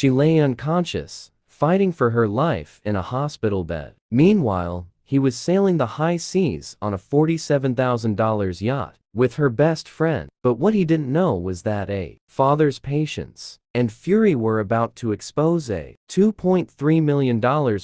She lay unconscious, fighting for her life in a hospital bed. Meanwhile, he was sailing the high seas on a $47,000 yacht with her best friend. But what he didn't know was that a father's patience and fury were about to expose a $2.3 million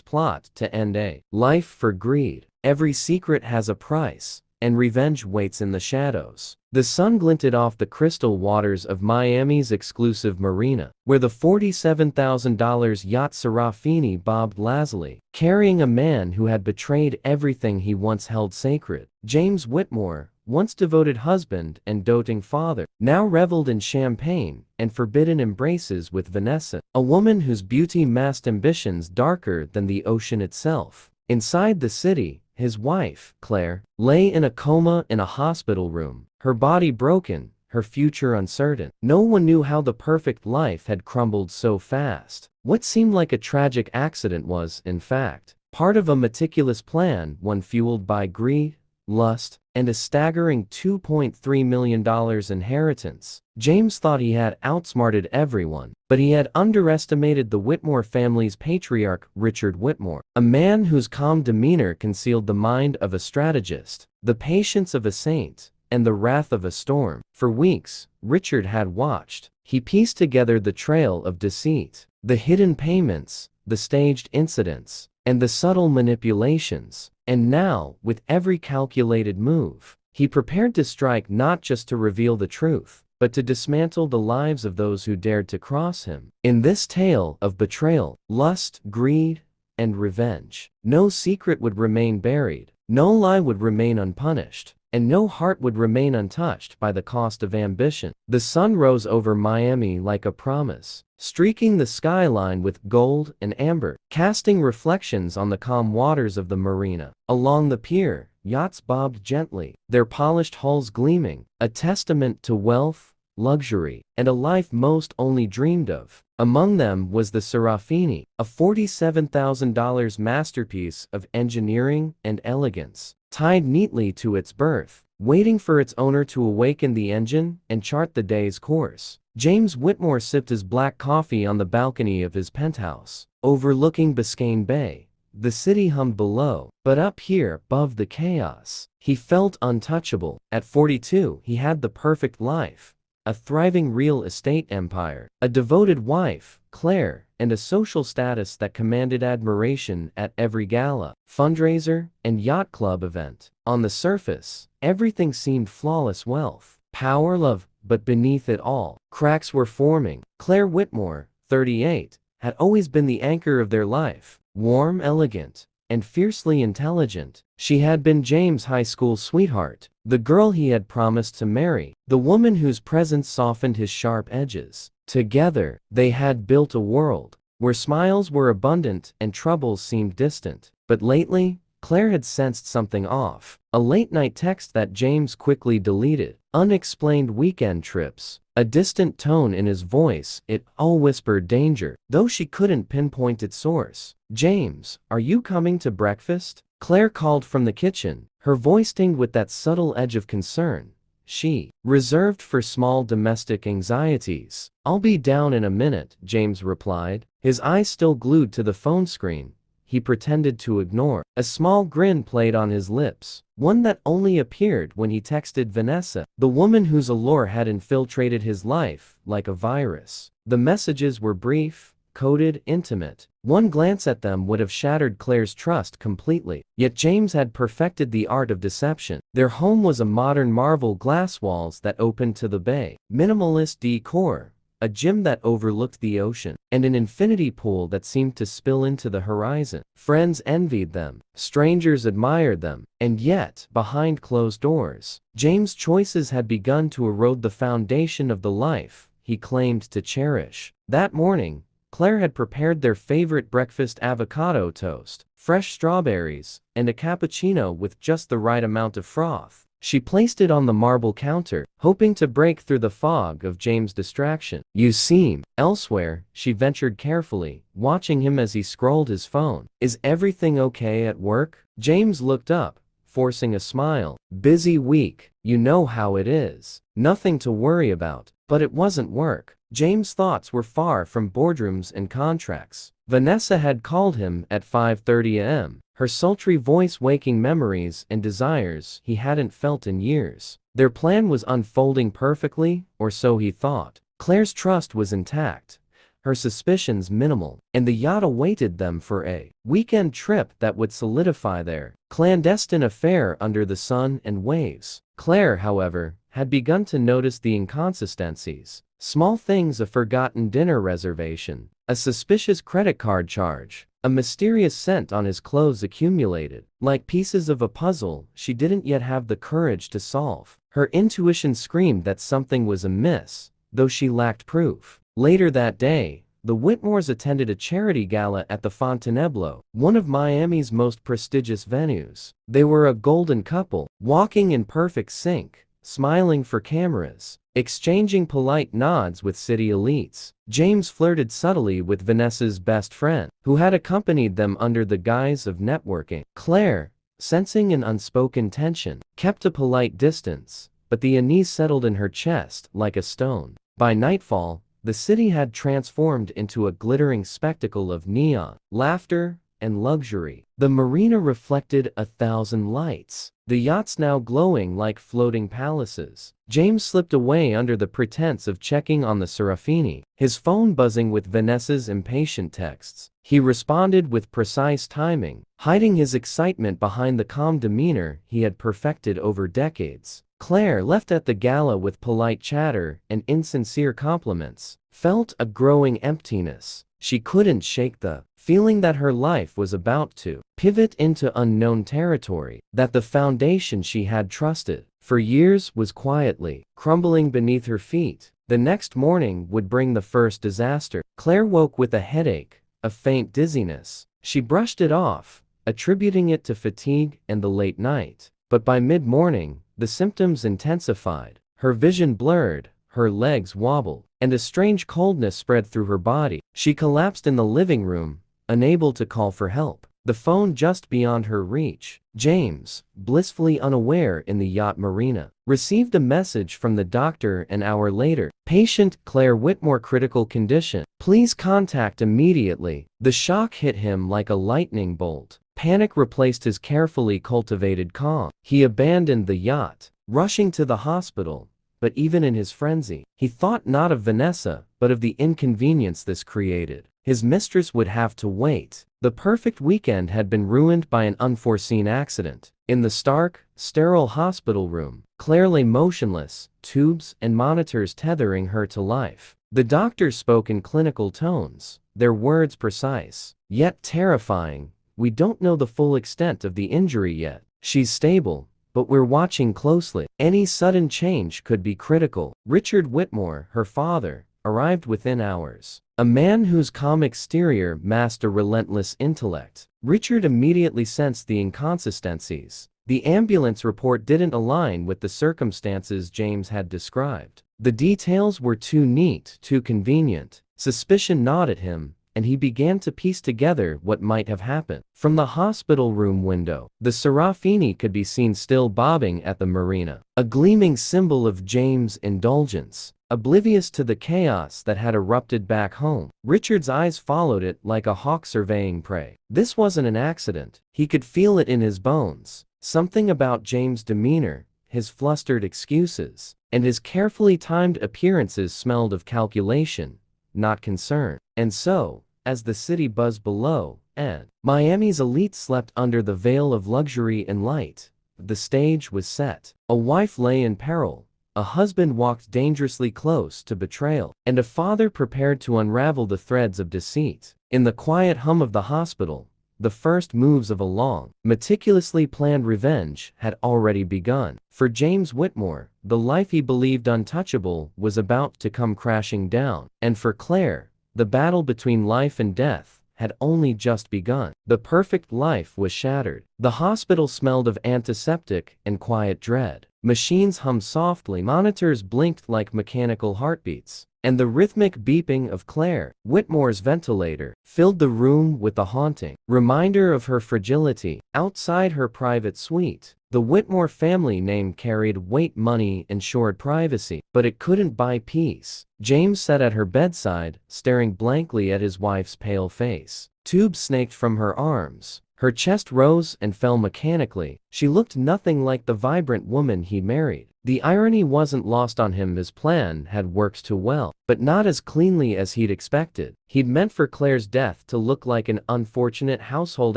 plot to end a life for greed. Every secret has a price, and revenge waits in the shadows. The sun glinted off the crystal waters of Miami's exclusive marina, where the $47,000 yacht Serafini bobbed lazily, carrying a man who had betrayed everything he once held sacred. James Whitmore, once devoted husband and doting father, now reveled in champagne and forbidden embraces with Vanessa, a woman whose beauty masked ambitions darker than the ocean itself. Inside the city, his wife, Claire, lay in a coma in a hospital room, her body broken, her future uncertain. No one knew how the perfect life had crumbled so fast. What seemed like a tragic accident was, in fact, part of a meticulous plan, one fueled by greed, lust, and a staggering $2.3 million inheritance. James thought he had outsmarted everyone, but he had underestimated the Whitmore family's patriarch, Richard Whitmore, a man whose calm demeanor concealed the mind of a strategist, the patience of a saint, and the wrath of a storm. For weeks, Richard had watched. He pieced together the trail of deceit, the hidden payments, the staged incidents, and the subtle manipulations. And now, with every calculated move, he prepared to strike, not just to reveal the truth, but to dismantle the lives of those who dared to cross him. In this tale of betrayal, lust, greed, and revenge, no secret would remain buried, no lie would remain unpunished, and no heart would remain untouched by the cost of ambition. The sun rose over Miami like a promise, streaking the skyline with gold and amber, casting reflections on the calm waters of the marina. Along the pier, yachts bobbed gently, their polished hulls gleaming, a testament to wealth, luxury, and a life most only dreamed of. Among them was the Serafini, a $47,000 masterpiece of engineering and elegance, tied neatly to its berth, waiting for its owner to awaken the engine and chart the day's course. James Whitmore sipped his black coffee on the balcony of his penthouse, overlooking Biscayne Bay. The city hummed below, but up here, above the chaos, he felt untouchable. At 42, he had the perfect life, a thriving real estate empire, a devoted wife, Claire, and a social status that commanded admiration at every gala, fundraiser, and yacht club event. On the surface, everything seemed flawless: wealth, power, love, but beneath it all, cracks were forming. Claire Whitmore, 38, had always been the anchor of their life, warm, elegant, and fiercely intelligent. She had been James' high school sweetheart, the girl he had promised to marry, the woman whose presence softened his sharp edges. Together, they had built a world where smiles were abundant and troubles seemed distant. But lately, Claire had sensed something off. A late-night text that James quickly deleted, unexplained weekend trips, a distant tone in his voice, it all whispered danger, though she couldn't pinpoint its source. "James, are you coming to breakfast?" Claire called from the kitchen, her voice tinged with that subtle edge of concern she reserved for small domestic anxieties. "I'll be down in a minute," James replied, his eyes still glued to the phone screen. He pretended to ignore. A small grin played on his lips, one that only appeared when he texted Vanessa, the woman whose allure had infiltrated his life like a virus. The messages were brief, coded, intimate. One glance at them would have shattered Claire's trust completely. Yet James had perfected the art of deception. Their home was a modern marble, glass walls that opened to the bay, minimalist decor, a gym that overlooked the ocean, and an infinity pool that seemed to spill into the horizon. Friends envied them, strangers admired them, and yet, behind closed doors, James' choices had begun to erode the foundation of the life he claimed to cherish. That morning, Claire had prepared their favorite breakfast: avocado toast, fresh strawberries, and a cappuccino with just the right amount of froth. She placed it on the marble counter, hoping to break through the fog of James' distraction. "You seem elsewhere," she ventured carefully, watching him as he scrolled his phone. "Is everything okay at work?" James looked up, forcing a smile. "Busy week, you know how it is. Nothing to worry about." But it wasn't work. James' thoughts were far from boardrooms and contracts. Vanessa had called him at 5:30 a.m., her sultry voice waking memories and desires he hadn't felt in years. Their plan was unfolding perfectly, or so he thought. Claire's trust was intact, her suspicions minimal, and the yacht awaited them for a weekend trip that would solidify their clandestine affair under the sun and waves. Claire, however, had begun to notice the inconsistencies. Small things: a forgotten dinner reservation, a suspicious credit card charge, a mysterious scent on his clothes accumulated. Like pieces of a puzzle she didn't yet have the courage to solve. Her intuition screamed that something was amiss, though she lacked proof. Later that day, the Whitmores attended a charity gala at the Fontainebleau, one of Miami's most prestigious venues. They were a golden couple, walking in perfect sync, smiling for cameras, exchanging polite nods with city elites. James flirted subtly with Vanessa's best friend, who had accompanied them under the guise of networking. Claire, sensing an unspoken tension, kept a polite distance, but the unease settled in her chest like a stone. By nightfall, the city had transformed into a glittering spectacle of neon, laughter, and luxury. The marina reflected 1,000 lights, the yachts now glowing like floating palaces. James slipped away under the pretense of checking on the Serafini, his phone buzzing with Vanessa's impatient texts. He responded with precise timing, hiding his excitement behind the calm demeanor he had perfected over decades. Claire, left at the gala with polite chatter and insincere compliments, felt a growing emptiness. She couldn't shake the feeling that her life was about to pivot into unknown territory, that the foundation she had trusted for years was quietly crumbling beneath her feet. The next morning would bring the first disaster. Claire woke with a headache, a faint dizziness. She brushed it off, attributing it to fatigue and the late night. But by mid-morning, the symptoms intensified. Her vision blurred, her legs wobbled, and a strange coldness spread through her body. She collapsed in the living room, unable to call for help. The phone just beyond her reach. James, blissfully unaware in the yacht marina, received a message from the doctor an hour later. Patient Claire Whitmore, critical condition. Please contact immediately. The shock hit him like a lightning bolt. Panic replaced his carefully cultivated calm. He abandoned the yacht, rushing to the hospital. But even in his frenzy, he thought not of Vanessa, but of the inconvenience this created. His mistress would have to wait. The perfect weekend had been ruined by an unforeseen accident. In the stark, sterile hospital room, Claire lay motionless, tubes and monitors tethering her to life. The doctors spoke in clinical tones, their words precise, yet terrifying. We don't know the full extent of the injury yet. She's stable, but we're watching closely. Any sudden change could be critical. Richard Whitmore, her father, arrived within hours. A man whose calm exterior masked a relentless intellect. Richard immediately sensed the inconsistencies. The ambulance report didn't align with the circumstances James had described. The details were too neat, too convenient. Suspicion gnawed at him, and he began to piece together what might have happened. From the hospital room window, the Serafini could be seen still bobbing at the marina, a gleaming symbol of James' indulgence, oblivious to the chaos that had erupted back home. Richard's eyes followed it like a hawk surveying prey. This wasn't an accident. He could feel it in his bones. Something about James' demeanor, his flustered excuses, and his carefully timed appearances smelled of calculation, not concern. And so, as the city buzzed below, and Miami's elite slept under the veil of luxury and light, the stage was set. A wife lay in peril, a husband walked dangerously close to betrayal, and a father prepared to unravel the threads of deceit. In the quiet hum of the hospital, the first moves of a long, meticulously planned revenge had already begun. For James Whitmore, the life he believed untouchable was about to come crashing down. And for Claire, the battle between life and death had only just begun. The perfect life was shattered. The hospital smelled of antiseptic and quiet dread. Machines hummed softly, monitors blinked like mechanical heartbeats, and the rhythmic beeping of Claire Whitmore's ventilator filled the room with a haunting reminder of her fragility. Outside her private suite, The Whitmore family name carried weight, money ensured privacy, but it couldn't buy peace. James sat at her bedside, staring blankly at his wife's pale face. Tubes snaked from her arms. Her chest rose and fell mechanically. She looked nothing like the vibrant woman he married. The irony wasn't lost on him. His plan had worked too well, but not as cleanly as he'd expected. He'd meant for Claire's death to look like an unfortunate household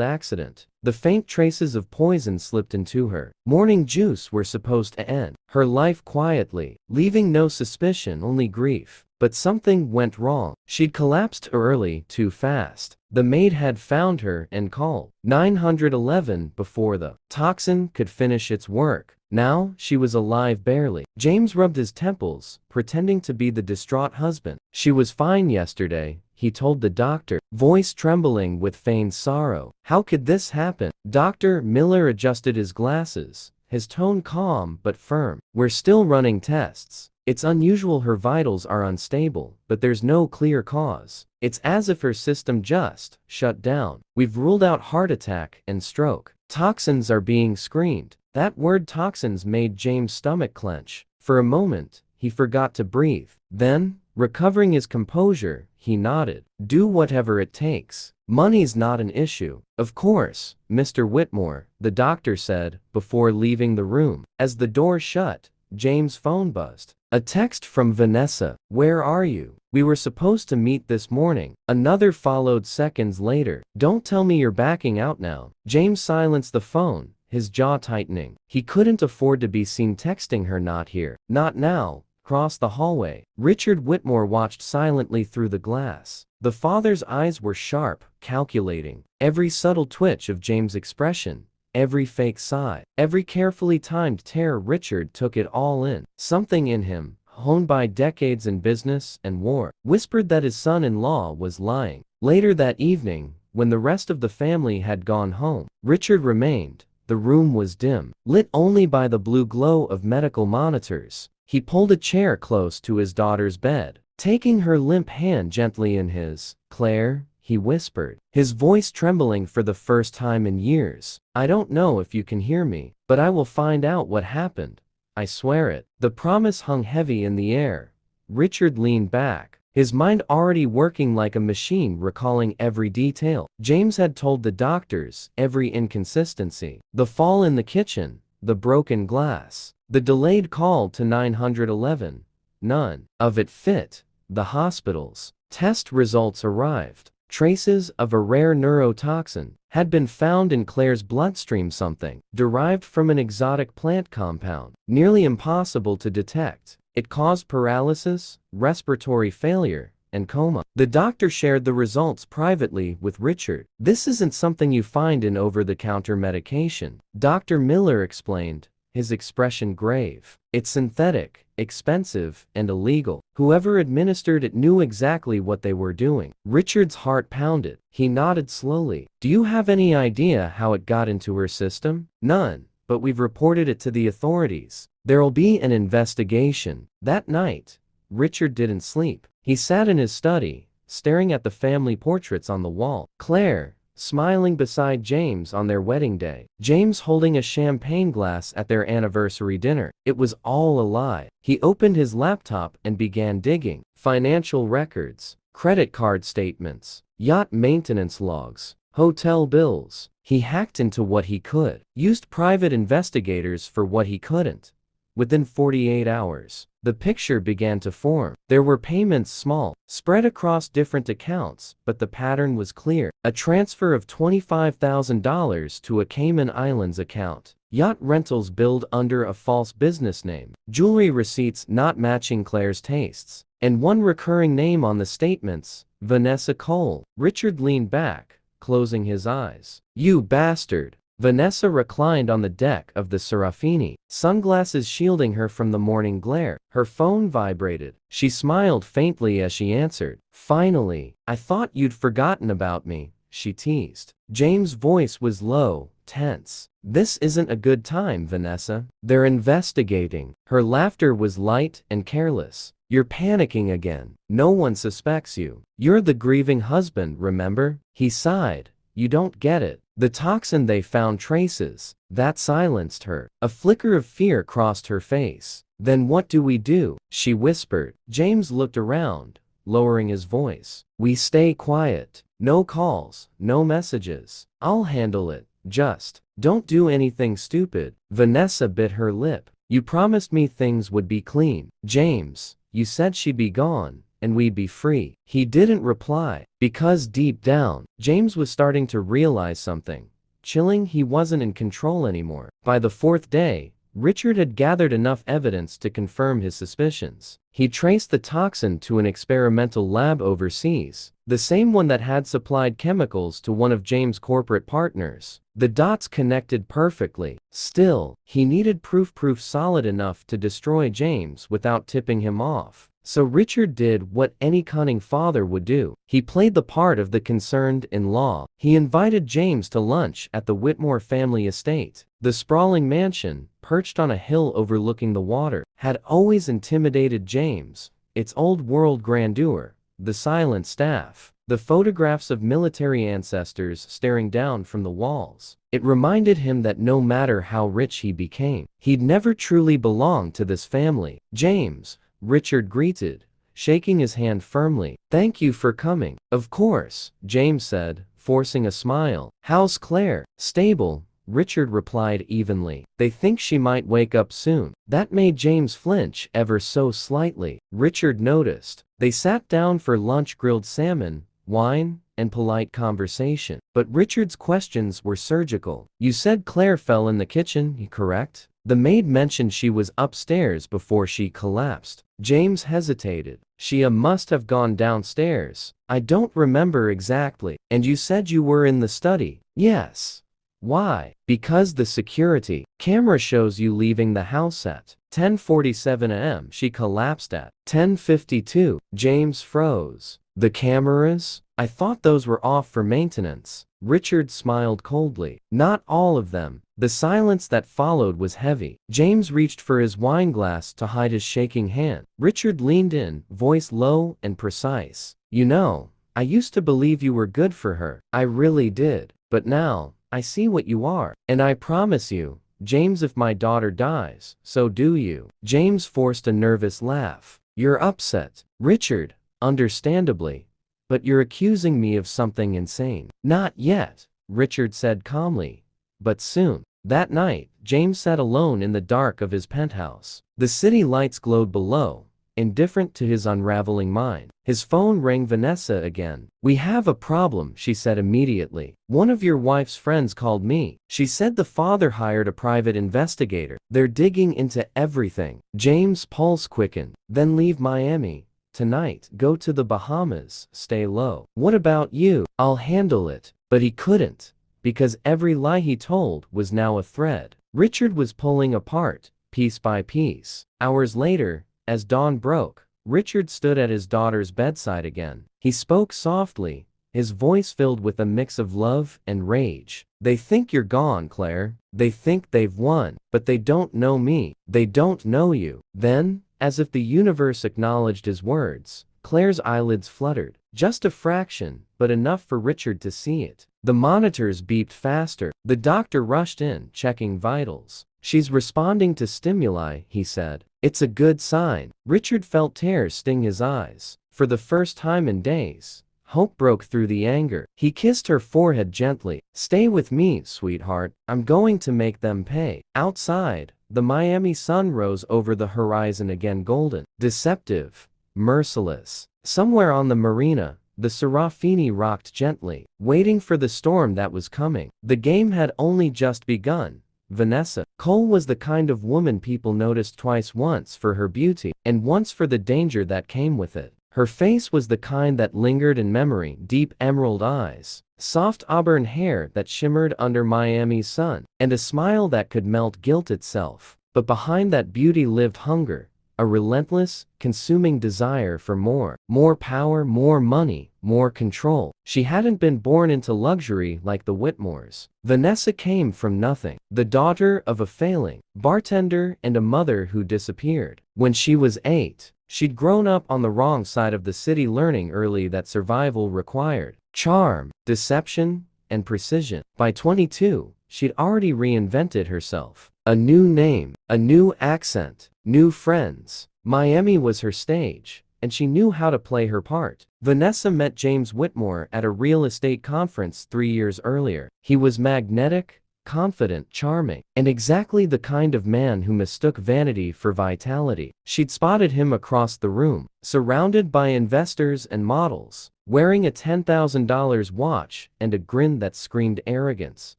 accident. The faint traces of poison slipped into her morning juice were supposed to end her life quietly, leaving no suspicion, only grief. But something went wrong. She'd collapsed early, too fast. The maid had found her and called 911 before the toxin could finish its work. Now, she was alive barely. James rubbed his temples, pretending to be the distraught husband. She was fine yesterday, he told the doctor, voice trembling with feigned sorrow. How could this happen? Dr. Miller adjusted his glasses, his tone calm but firm. We're still running tests. It's unusual, her vitals are unstable, but there's no clear cause. It's as if her system just shut down. We've ruled out heart attack and stroke. Toxins are being screened. That word toxins made James' stomach clench. For a moment, he forgot to breathe. Then, recovering his composure, he nodded. Do whatever it takes. Money's not an issue. Of course, Mr. Whitmore, the doctor said, before leaving the room. As the door shut, James' phone buzzed. A text from Vanessa. Where are you? We were supposed to meet this morning. Another followed seconds later. Don't tell me you're backing out now. James silenced the phone, his jaw tightening. He couldn't afford to be seen texting her. Not here. Not now. Across the hallway, Richard Whitmore watched silently through the glass. The father's eyes were sharp, calculating. Every subtle twitch of James' expression, every fake sigh, every carefully timed tear. Richard took it all in. Something in him, honed by decades in business and war, whispered that his son-in-law was lying. Later that evening, when the rest of the family had gone home, Richard remained. The room was dim, lit only by the blue glow of medical monitors. He pulled a chair close to his daughter's bed, taking her limp hand gently in his. Claire, he whispered, his voice trembling for the first time in years. I don't know if you can hear me, but I will find out what happened. I swear it. The promise hung heavy in the air. Richard leaned back, his mind already working like a machine, recalling every detail. James had told the doctors every inconsistency. The fall in the kitchen, the broken glass, the delayed call to 911. None of it fit. The hospital's test results arrived. Traces of a rare neurotoxin had been found in Claire's bloodstream, something derived from an exotic plant compound, nearly impossible to detect. It caused paralysis, respiratory failure, and coma. The doctor shared the results privately with Richard. This isn't something you find in over-the-counter medication, Dr. Miller explained, his expression grave. It's synthetic, expensive, and illegal. Whoever administered it knew exactly what they were doing. Richard's heart pounded. He nodded slowly. Do you have any idea how it got into her system? None, but we've reported it to the authorities. There'll be an investigation. That night, Richard didn't sleep. He sat in his study, staring at the family portraits on the wall. Claire, smiling beside James on their wedding day. James holding a champagne glass at their anniversary dinner. It was all a lie. He opened his laptop and began digging. Financial records, credit card statements, yacht maintenance logs, hotel bills. He hacked into what he could, used private investigators for what he couldn't. Within 48 hours, the picture began to form. There were payments, small, spread across different accounts, but the pattern was clear. A transfer of $25,000 to a Cayman Islands account. Yacht rentals billed under a false business name. Jewelry receipts not matching Claire's tastes. And one recurring name on the statements, Vanessa Cole. Richard leaned back, closing his eyes. You bastard. Vanessa reclined on the deck of the Serafini, sunglasses shielding her from the morning glare. Her phone vibrated. She smiled faintly as she answered. Finally, I thought you'd forgotten about me, she teased. James' voice was low, tense. This isn't a good time, Vanessa. They're investigating. Her laughter was light and careless. You're panicking again. No one suspects you. You're the grieving husband, remember? He sighed. You don't get it. The toxin they found traces. That silenced her. A flicker of fear crossed her face. Then what do we do? She whispered. James looked around, lowering his voice. We stay quiet. No calls, no messages. I'll handle it. Just don't do anything stupid. Vanessa bit her lip. You promised me things would be clean. James, you said she'd be gone, and we'd be free. He didn't reply, because deep down, James was starting to realize something. Chilling, he wasn't in control anymore. By the fourth day, Richard had gathered enough evidence to confirm his suspicions. He traced the toxin to an experimental lab overseas, the same one that had supplied chemicals to one of James' corporate partners. The dots connected perfectly. Still, he needed proof solid enough to destroy James without tipping him off. So Richard did what any cunning father would do. He played the part of the concerned-in-law. He invited James to lunch at the Whitmore family estate. The sprawling mansion, perched on a hill overlooking the water, had always intimidated James. Its old-world grandeur, the silent staff, the photographs of military ancestors staring down from the walls. It reminded him that no matter how rich he became, he'd never truly belong to this family. James, Richard greeted, shaking his hand firmly. Thank you for coming. Of course, James said, forcing a smile. How's Claire? Stable, Richard replied evenly. They think she might wake up soon. That made James flinch ever so slightly. Richard noticed. They sat down for lunch, grilled salmon, wine, and polite conversation. But Richard's questions were surgical. You said Claire fell in the kitchen, correct? The maid mentioned she was upstairs before she collapsed. James hesitated. She must have gone downstairs. I don't remember exactly. And you said you were in the study? Yes. Why? Because the security camera shows you leaving the house at 10:47 a.m. She collapsed at 10:52. James froze. The cameras? I thought those were off for maintenance. Richard smiled coldly. Not all of them. The silence that followed was heavy. James reached for his wine glass to hide his shaking hand. Richard leaned in, voice low and precise. You know, I used to believe you were good for her. I really did. But now, I see what you are. And I promise you, James, if my daughter dies, so do you. James forced a nervous laugh. You're upset. Richard, understandably. But you're accusing me of something insane. Not yet, Richard said calmly. But soon. That night, James sat alone in the dark of his penthouse. The city lights glowed below, indifferent to his unraveling mind. His phone rang. Vanessa again. We have a problem, she said immediately. One of your wife's friends called me. She said the father hired a private investigator. They're digging into everything. James' pulse quickened. Then leave Miami. Tonight, go to the Bahamas, stay low. What about you? I'll handle it. But he couldn't, because every lie he told was now a thread Richard was pulling apart, piece by piece. Hours later, as dawn broke, Richard stood at his daughter's bedside again. He spoke softly, his voice filled with a mix of love and rage. They think you're gone, Claire. They think they've won. But they don't know me. They don't know you. Then, as if the universe acknowledged his words, Claire's eyelids fluttered. Just a fraction, but enough for Richard to see it. The monitors beeped faster. The doctor rushed in, checking vitals. She's responding to stimuli, he said. It's a good sign. Richard felt tears sting his eyes. For the first time in days, hope broke through the anger. He kissed her forehead gently. Stay with me, sweetheart. I'm going to make them pay. Outside, the Miami sun rose over the horizon again, golden, deceptive, merciless. Somewhere on the marina, the Serafini rocked gently, waiting for the storm that was coming. The game had only just begun. Vanessa Cole was the kind of woman people noticed twice, once for her beauty, and once for the danger that came with it. Her face was the kind that lingered in memory, deep emerald eyes, soft auburn hair that shimmered under Miami's sun, and a smile that could melt guilt itself. But behind that beauty lived hunger, a relentless, consuming desire for more. More power, more money, more control. She hadn't been born into luxury like the Whitmores. Vanessa came from nothing, the daughter of a failing bartender and a mother who disappeared. When she was 8, she'd grown up on the wrong side of the city, learning early that survival required charm, deception, and precision. By 22, she'd already reinvented herself. A new name, a new accent, new friends. Miami was her stage, and she knew how to play her part. Vanessa met James Whitmore at a real estate conference 3 years earlier. He was magnetic, confident, charming, and exactly the kind of man who mistook vanity for vitality. She'd spotted him across the room, surrounded by investors and models, wearing a $10,000 watch and a grin that screamed arrogance.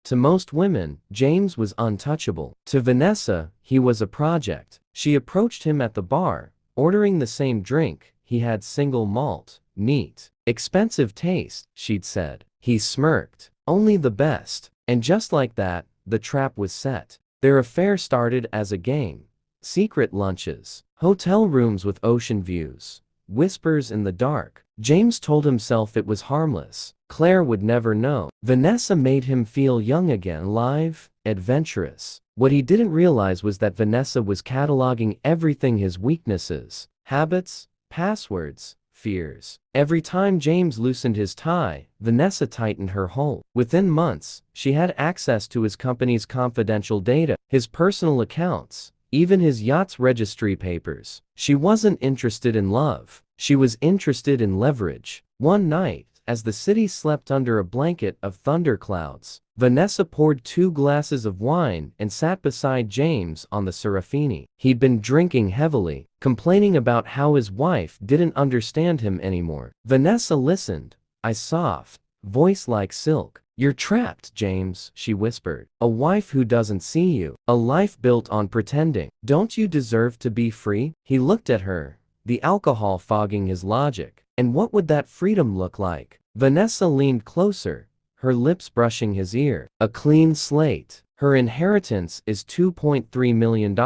To most women, James was untouchable. To Vanessa, he was a project. She approached him at the bar, ordering the same drink. He had single malt, neat, expensive taste, she'd said. He smirked. Only the best. And just like that, the trap was set. Their affair started as a game. Secret lunches, hotel rooms with ocean views, whispers in the dark. James told himself it was harmless. Claire would never know. Vanessa made him feel young again, alive, adventurous. What he didn't realize was that Vanessa was cataloging everything: his weaknesses, habits, passwords, fears. Every time James loosened his tie, Vanessa tightened her hold. Within months, she had access to his company's confidential data, his personal accounts, even his yacht's registry papers. She wasn't interested in love. She was interested in leverage. One night, as the city slept under a blanket of thunderclouds, Vanessa poured 2 glasses of wine and sat beside James on the Serafini. He'd been drinking heavily, complaining about how his wife didn't understand him anymore. Vanessa listened, a soft voice like silk. "You're trapped, James," she whispered. "A wife who doesn't see you. A life built on pretending. Don't you deserve to be free?" He looked at her, the alcohol fogging his logic. And what would that freedom look like? Vanessa leaned closer, her lips brushing his ear. "A clean slate. Her inheritance is $2.3 million.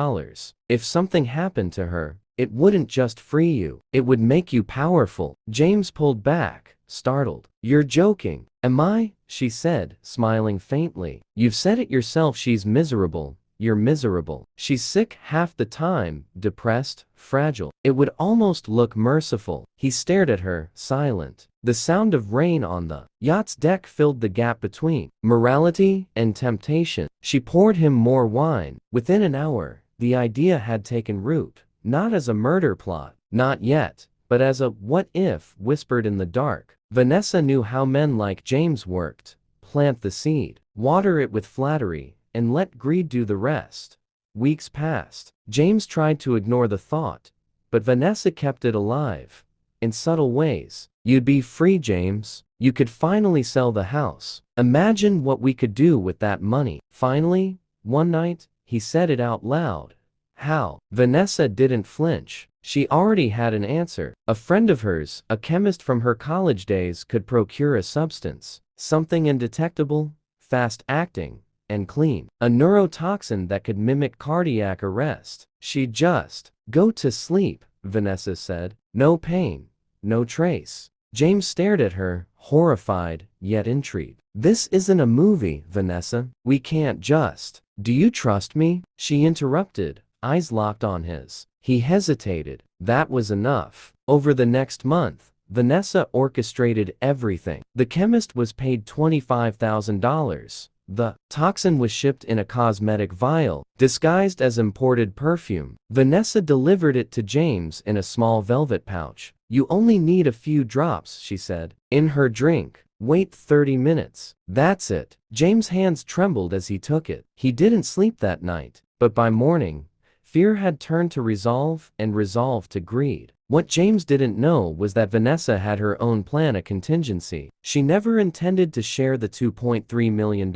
If something happened to her, it wouldn't just free you, it would make you powerful." James pulled back, startled. "You're joking." "Am I?" she said, smiling faintly. "You've said it yourself. She's miserable. You're miserable. She's sick half the time, depressed, fragile. It would almost look merciful." He stared at her, silent. The sound of rain on the yacht's deck filled the gap between morality and temptation. She poured him more wine. Within an hour, the idea had taken root, not as a murder plot, not yet, but as a what if whispered in the dark. Vanessa knew how men like James worked. Plant the seed, water it with flattery, and let greed do the rest. Weeks passed. James tried to ignore the thought, but Vanessa kept it alive, in subtle ways. "You'd be free, James. You could finally sell the house. Imagine what we could do with that money." Finally, one night, he said it out loud. "How?" Vanessa didn't flinch. She already had an answer. A friend of hers, a chemist from her college days, could procure a substance. Something indetectable, fast-acting, and clean. A neurotoxin that could mimic cardiac arrest. "She'd just go to sleep," Vanessa said. "No pain, no trace." James stared at her, horrified, yet intrigued. "This isn't a movie, Vanessa. We can't just." "Do you trust me?" she interrupted, eyes locked on his. He hesitated. That was enough. Over the next month, Vanessa orchestrated everything. The chemist was paid $25,000. The toxin was shipped in a cosmetic vial, disguised as imported perfume. Vanessa delivered it to James in a small velvet pouch. "You only need a few drops," she said. "In her drink. Wait 30 minutes. That's it." James' hands trembled as he took it. He didn't sleep that night, but by morning, fear had turned to resolve and resolve to greed. What James didn't know was that Vanessa had her own plan, a contingency. She never intended to share the $2.3 million.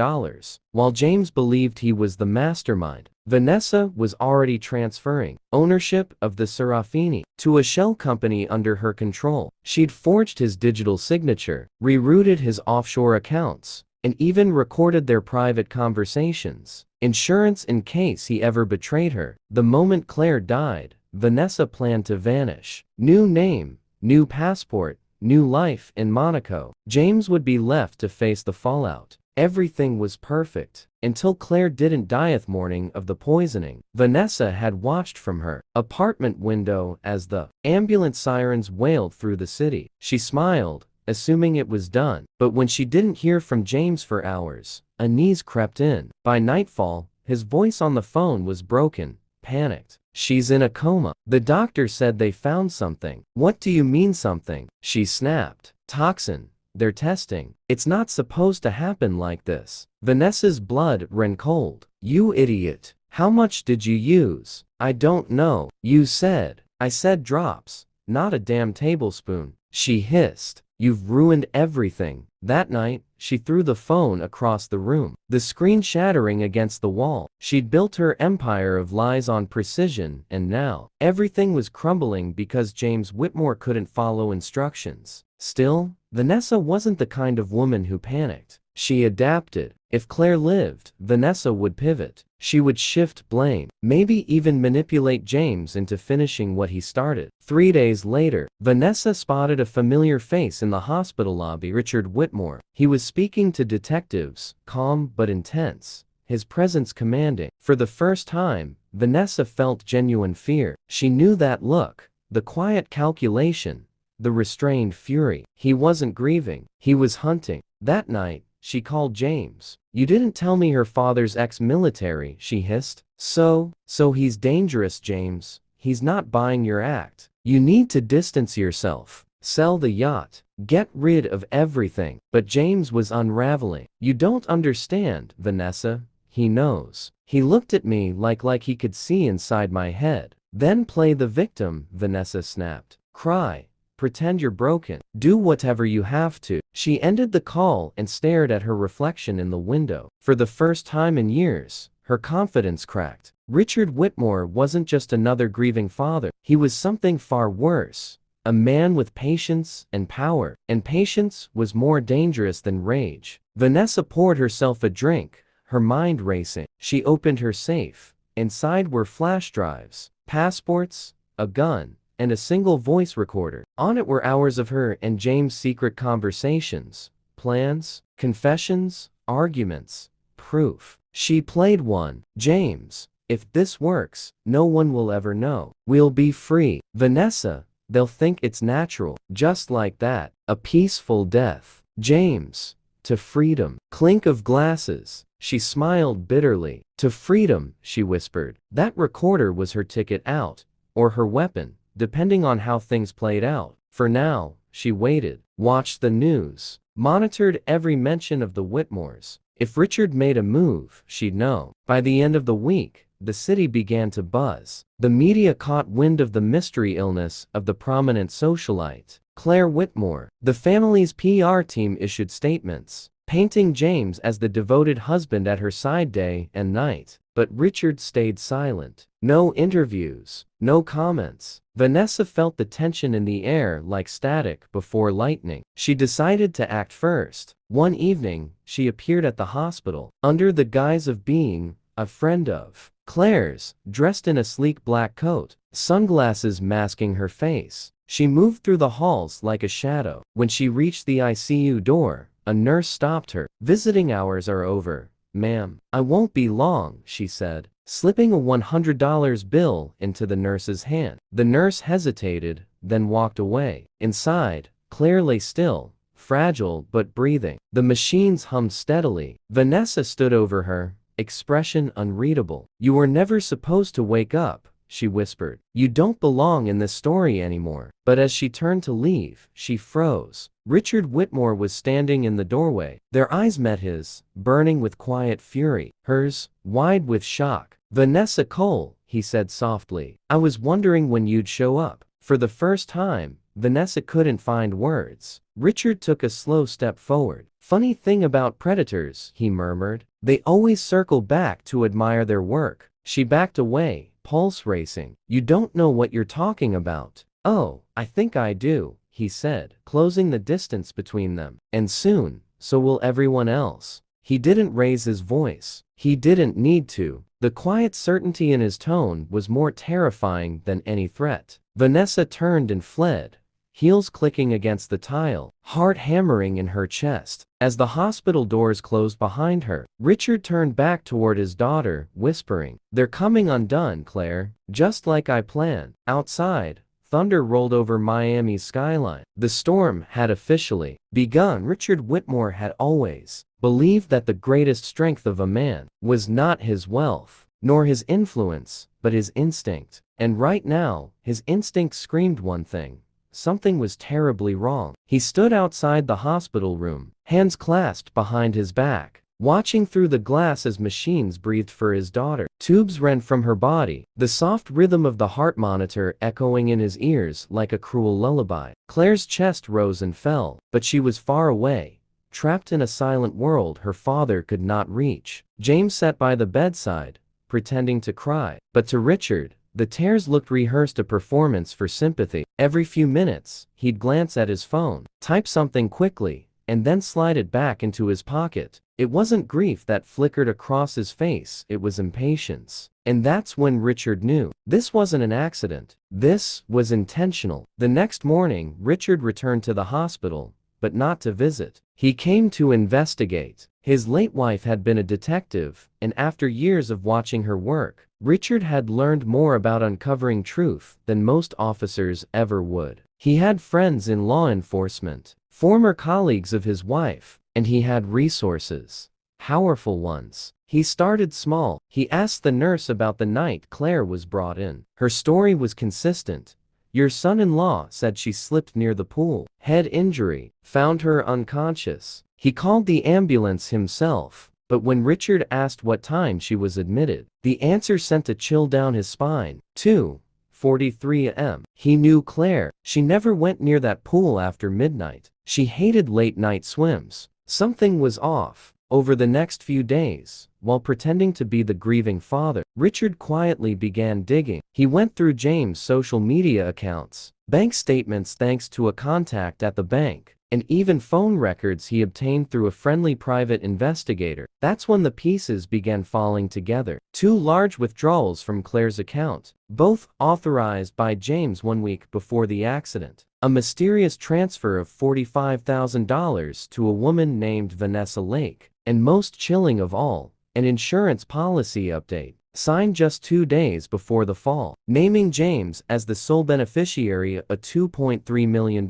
While James believed he was the mastermind, Vanessa was already transferring ownership of the Serafini to a shell company under her control. She'd forged his digital signature, rerouted his offshore accounts, and even recorded their private conversations. Insurance in case he ever betrayed her. The moment Claire died, Vanessa planned to vanish. New name, new passport, new life in Monaco. James would be left to face the fallout. Everything was perfect, until Claire didn't die the morning of the poisoning. Vanessa had watched from her apartment window as the ambulance sirens wailed through the city. She smiled, assuming it was done. But when she didn't hear from James for hours, unease crept in. By nightfall, his voice on the phone was broken, panicked. "She's in a coma. The doctor said they found something." "What do you mean something?" she snapped. "Toxin. They're testing. It's not supposed to happen like this." Vanessa's blood ran cold. "You idiot. How much did you use?" "I don't know. You said." "I said drops, not a damn tablespoon," she hissed. "You've ruined everything." That night, she threw the phone across the room, the screen shattering against the wall. She'd built her empire of lies on precision, and now, everything was crumbling because James Whitmore couldn't follow instructions. Still, Vanessa wasn't the kind of woman who panicked. She adapted. If Claire lived, Vanessa would pivot. She would shift blame, maybe even manipulate James into finishing what he started. 3 days later, Vanessa spotted a familiar face in the hospital lobby. Richard Whitmore. He was speaking to detectives, calm but intense, his presence commanding. For the first time, Vanessa felt genuine fear. She knew that look, the quiet calculation, the restrained fury. He wasn't grieving, he was hunting. That night, she called James. "You didn't tell me her father's ex-military," she hissed. So he's dangerous, James. He's not buying your act. You need to distance yourself. Sell the yacht. Get rid of everything." But James was unraveling. "You don't understand, Vanessa. He knows." He looked at me like he could see inside my head. "Then play the victim," Vanessa snapped. "Cry. Pretend you're broken. Do whatever you have to." She ended the call and stared at her reflection in the window. For the first time in years, her confidence cracked. Richard Whitmore wasn't just another grieving father. He was something far worse. A man with patience and power. And patience was more dangerous than rage. Vanessa poured herself a drink, her mind racing. She opened her safe. Inside were flash drives, passports, a gun, and a single voice recorder. On it were hours of her and James' secret conversations, plans, confessions, arguments, proof. She played one. "James, if this works, no one will ever know. We'll be free. Vanessa, they'll think it's natural." Just like that, a peaceful death. "James, to freedom." Clink of glasses. She smiled bitterly. "To freedom," she whispered. That recorder was her ticket out, or her weapon, depending on how things played out. For now, she waited, watched the news, monitored every mention of the Whitmores. If Richard made a move, she'd know. By the end of the week, the city began to buzz. The media caught wind of the mystery illness of the prominent socialite, Claire Whitmore. The family's PR team issued statements, painting James as the devoted husband at her side day and night. But Richard stayed silent. No interviews, no comments. Vanessa felt the tension in the air like static before lightning. She decided to act first. One evening, she appeared at the hospital, under the guise of being a friend of Claire's, dressed in a sleek black coat, sunglasses masking her face. She moved through the halls like a shadow. When she reached the ICU door, a nurse stopped her. "Visiting hours are over, ma'am." "I won't be long," she said, slipping a $100 bill into the nurse's hand. The nurse hesitated, then walked away. Inside, Claire lay still, fragile but breathing. The machines hummed steadily. Vanessa stood over her, expression unreadable. "You were never supposed to wake up," she whispered. "You don't belong in this story anymore." But as she turned to leave, she froze. Richard Whitmore was standing in the doorway. Their eyes met his, burning with quiet fury, hers, wide with shock. "Vanessa Cole," he said softly. "I was wondering when you'd show up." For the first time, Vanessa couldn't find words. Richard took a slow step forward. "Funny thing about predators," he murmured. "They always circle back to admire their work." She backed away, pulse racing. "You don't know what you're talking about." "Oh, I think I do," he said, closing the distance between them. "And soon, so will everyone else." He didn't raise his voice. He didn't need to. The quiet certainty in his tone was more terrifying than any threat. Vanessa turned and fled, heels clicking against the tile, heart hammering in her chest. As the hospital doors closed behind her, Richard turned back toward his daughter, whispering, "They're coming undone, Claire, just like I planned." Outside, thunder rolled over Miami's skyline. The storm had officially begun. Richard Whitmore had always believed that the greatest strength of a man was not his wealth, nor his influence, but his instinct. And right now, his instinct screamed one thing. Something was terribly wrong. He stood outside the hospital room, hands clasped behind his back, watching through the glass as machines breathed for his daughter. Tubes ran from her body, the soft rhythm of the heart monitor echoing in his ears like a cruel lullaby. Claire's chest rose and fell, but she was far away, trapped in a silent world her father could not reach. James sat by the bedside, pretending to cry, but to Richard, the tears looked rehearsed, a performance for sympathy. Every few minutes, he'd glance at his phone, type something quickly, and then slide it back into his pocket. It wasn't grief that flickered across his face, it was impatience. And that's when Richard knew. This wasn't an accident. This was intentional. The next morning, Richard returned to the hospital, but not to visit. He came to investigate. His late wife had been a detective, and after years of watching her work, Richard had learned more about uncovering truth than most officers ever would. He had friends in law enforcement, former colleagues of his wife, and he had resources. Powerful ones. He started small. He asked the nurse about the night Claire was brought in. Her story was consistent. Your son-in-law said she slipped near the pool. Head injury. Found her unconscious. He called the ambulance himself, but when Richard asked what time she was admitted, the answer sent a chill down his spine. 2:43 a.m. He knew Claire. She never went near that pool after midnight. She hated late-night swims. Something was off. Over the next few days, while pretending to be the grieving father, Richard quietly began digging. He went through James' social media accounts, bank statements thanks to a contact at the bank, and even phone records he obtained through a friendly private investigator. That's when the pieces began falling together. 2 large withdrawals from Claire's account, both authorized by James 1 week before the accident. A mysterious transfer of $45,000 to a woman named Vanessa Lake. And most chilling of all, an insurance policy update, signed just 2 days before the fall, naming James as the sole beneficiary of a $2.3 million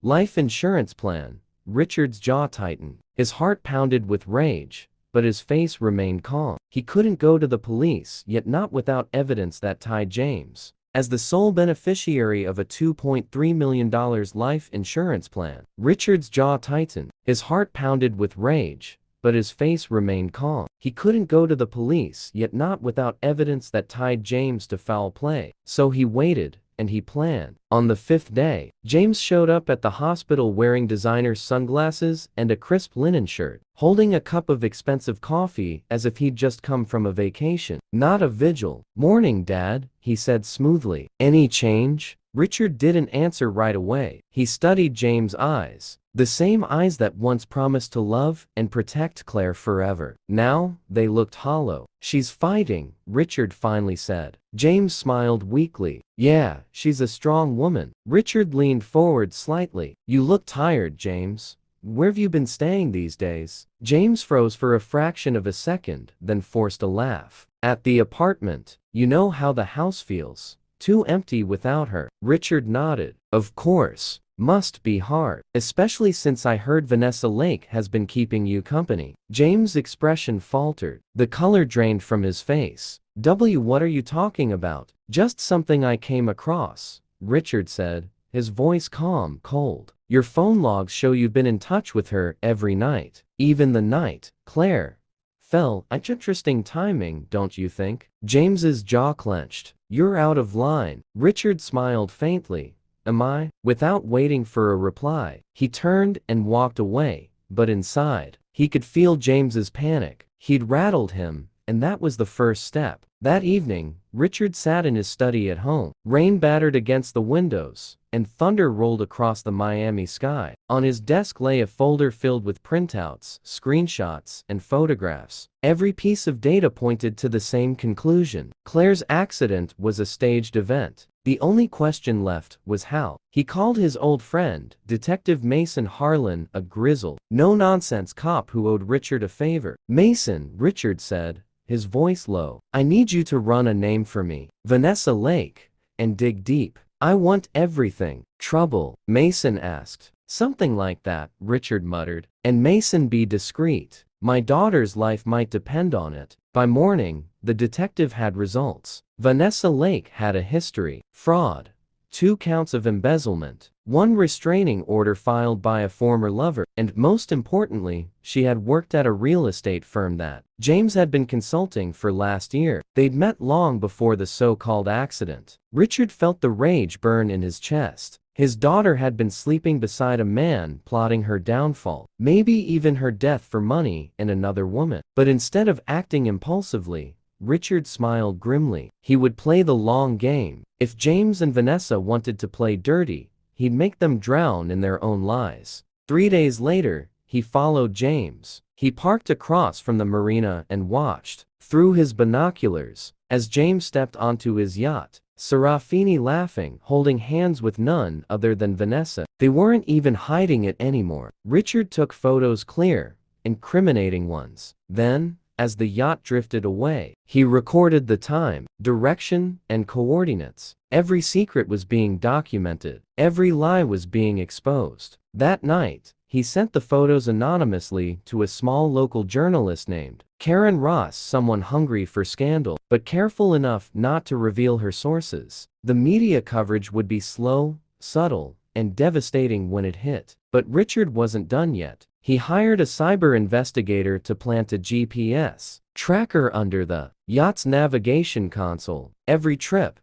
life insurance plan. Richard's jaw tightened. His heart pounded with rage, but his face remained calm. He couldn't go to the police, yet not without evidence that tied James as the sole beneficiary of a $2.3 million life insurance plan. Richard's jaw tightened. His heart pounded with rage, but his face remained calm. He couldn't go to the police, yet not without evidence that tied James to foul play. So he waited, and he planned. On the 5th day, James showed up at the hospital wearing designer sunglasses and a crisp linen shirt, holding a cup of expensive coffee as if he'd just come from a vacation, not a vigil. "Morning, Dad," he said smoothly. "Any change?" Richard didn't answer right away. He studied James' eyes. The same eyes that once promised to love and protect Claire forever. Now, they looked hollow. "She's fighting," Richard finally said. James smiled weakly. "Yeah, she's a strong woman." Richard leaned forward slightly. "You look tired, James. Where've you been staying these days?" James froze for a fraction of a second, then forced a laugh. "At the apartment. You know how the house feels. Too empty without her." Richard nodded. "Of course. Must be hard, especially since I heard Vanessa Lake has been keeping you company." James' expression faltered. The color drained from his face. What are you talking about?" "Just something I came across," Richard said, his voice calm, cold. "Your phone logs show you've been in touch with her every night, even the night Claire fell. Interesting timing, don't you think?" James's jaw clenched. "You're out of line." Richard smiled faintly. "Am I?" Without waiting for a reply, he turned and walked away, but inside, he could feel James's panic. He'd rattled him, and that was the first step. That evening, Richard sat in his study at home. Rain battered against the windows, and thunder rolled across the Miami sky. On his desk lay a folder filled with printouts, screenshots, and photographs. Every piece of data pointed to the same conclusion. Claire's accident was a staged event. The only question left was how. He called his old friend, Detective Mason Harlan, a grizzled, no-nonsense cop who owed Richard a favor. "Mason," Richard said, his voice low, "I need you to run a name for me, Vanessa Lake, and dig deep." I want everything. Trouble? Mason asked. Something like that, Richard muttered. And Mason, be discreet. My daughter's life might depend on it. By morning, the detective had results. Vanessa Lake had a history: fraud, 2 counts of embezzlement, 1 restraining order filed by a former lover, and most importantly, she had worked at a real estate firm that James had been consulting for last year. They'd met long before the so-called accident. Richard felt the rage burn in his chest. His daughter had been sleeping beside a man plotting her downfall, maybe even her death for money and another woman. But instead of acting impulsively, Richard smiled grimly. He would play the long game. If James and Vanessa wanted to play dirty, he'd make them drown in their own lies. 3 days later, he followed James. He parked across from the marina and watched, through his binoculars, as James stepped onto his yacht. Serafini laughing, holding hands with none other than Vanessa. They weren't even hiding it anymore. Richard took photos, clear, incriminating ones. Then, as the yacht drifted away, he recorded the time, direction, and coordinates. Every secret was being documented. Every lie was being exposed. That night, he sent the photos anonymously to a small local journalist named Karen Ross, someone hungry for scandal, but careful enough not to reveal her sources. The media coverage would be slow, subtle, and devastating when it hit. But Richard wasn't done yet. He hired a cyber investigator to plant a GPS tracker under the yacht's navigation console. Every trip,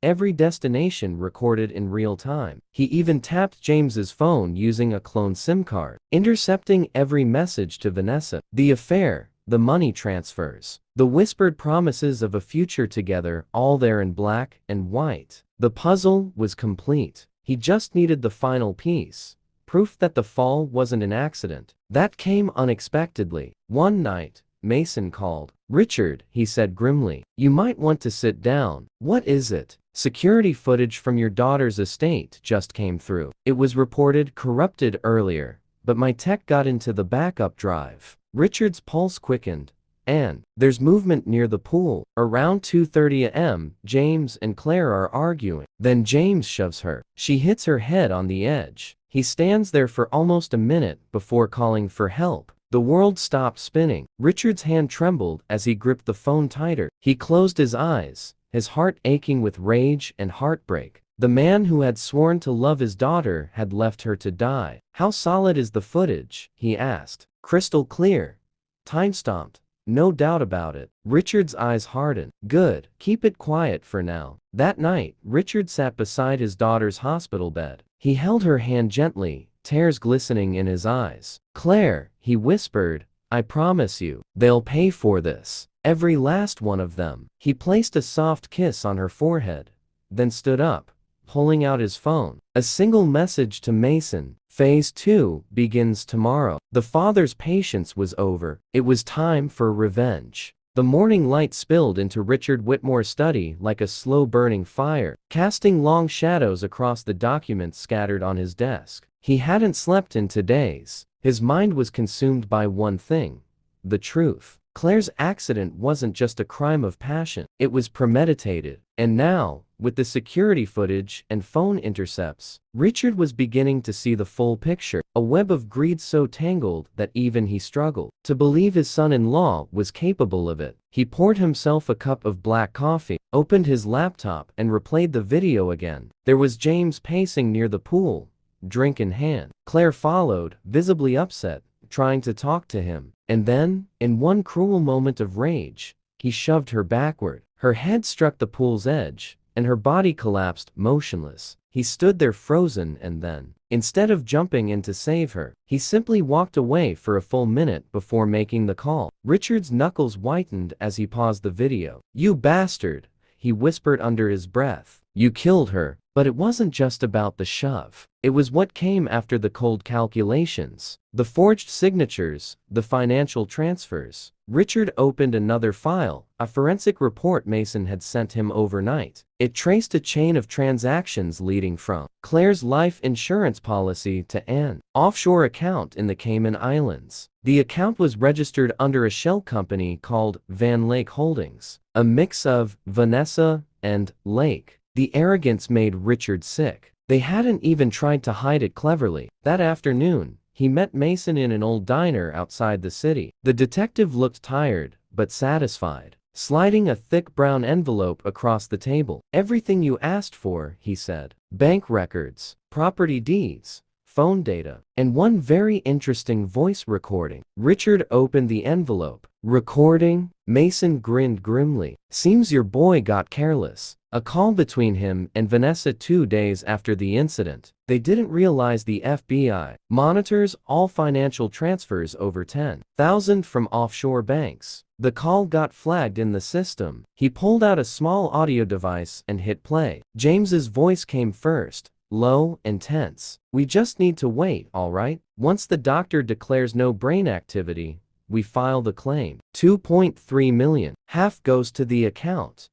every destination recorded in real time. He even tapped James's phone using a clone SIM card, intercepting every message to Vanessa. The affair, the money transfers, the whispered promises of a future together, all there in black and white. The puzzle was complete. He just needed the final piece, proof that the fall wasn't an accident. That came unexpectedly. One night, Mason called. "Richard," he said grimly, "you might want to sit down." "What is it?" "Security footage from your daughter's estate just came through. It was reported corrupted earlier, but my tech got into the backup drive." Richard's pulse quickened. "And there's movement near the pool." Around 2:30 a.m., James and Claire are arguing. Then James shoves her. She hits her head on the edge. He stands there for almost a minute before calling for help. The world stopped spinning. Richard's hand trembled as he gripped the phone tighter. He closed his eyes, his heart aching with rage and heartbreak. The man who had sworn to love his daughter had left her to die. "How solid is the footage?" he asked. "Crystal clear. Time-stamped. No doubt about it." Richard's eyes hardened. "Good. Keep it quiet for now." That night, Richard sat beside his daughter's hospital bed. He held her hand gently, tears glistening in his eyes. "Claire," he whispered, "I promise you, they'll pay for this. Every last one of them." He placed a soft kiss on her forehead, then stood up, pulling out his phone. A single message to Mason: "Phase 2 begins tomorrow." The father's patience was over. It was time for revenge. The morning light spilled into Richard Whitmore's study like a slow-burning fire, casting long shadows across the documents scattered on his desk. He hadn't slept in 2 days. His mind was consumed by one thing: the truth. Claire's accident wasn't just a crime of passion, it was premeditated. And now, with the security footage and phone intercepts, Richard was beginning to see the full picture, a web of greed so tangled that even he struggled to believe his son-in-law was capable of it. He poured himself a cup of black coffee, opened his laptop, and replayed the video again. There was James pacing near the pool, drink in hand. Claire followed, visibly upset, trying to talk to him. And then, in one cruel moment of rage, he shoved her backward. Her head struck the pool's edge, and her body collapsed, motionless. He stood there frozen, and then, instead of jumping in to save her, he simply walked away for a full minute before making the call. Richard's knuckles whitened as he paused the video. "You bastard," he whispered under his breath. "You killed her." But it wasn't just about the shove. It was what came after: the cold calculations, the forged signatures, the financial transfers. Richard opened another file, a forensic report Mason had sent him overnight. It traced a chain of transactions leading from Claire's life insurance policy to an offshore account in the Cayman Islands. The account was registered under a shell company called Van Lake Holdings, a mix of Vanessa and Lake. The arrogance made Richard sick. They hadn't even tried to hide it cleverly. That afternoon, he met Mason in an old diner outside the city. The detective looked tired, but satisfied, sliding a thick brown envelope across the table. "Everything you asked for," he said. "Bank records, property deeds, phone data, and one very interesting voice recording." Richard opened the envelope. "Recording?" Mason grinned grimly. "Seems your boy got careless." A call between him and Vanessa 2 days after the incident. They didn't realize the FBI monitors all financial transfers over 10,000 from offshore banks. The call got flagged in the system. He pulled out a small audio device and hit play. James's voice came first, low and tense. "We just need to wait, all right? Once the doctor declares no brain activity, we file the claim. 2.3 million. Half goes to the account.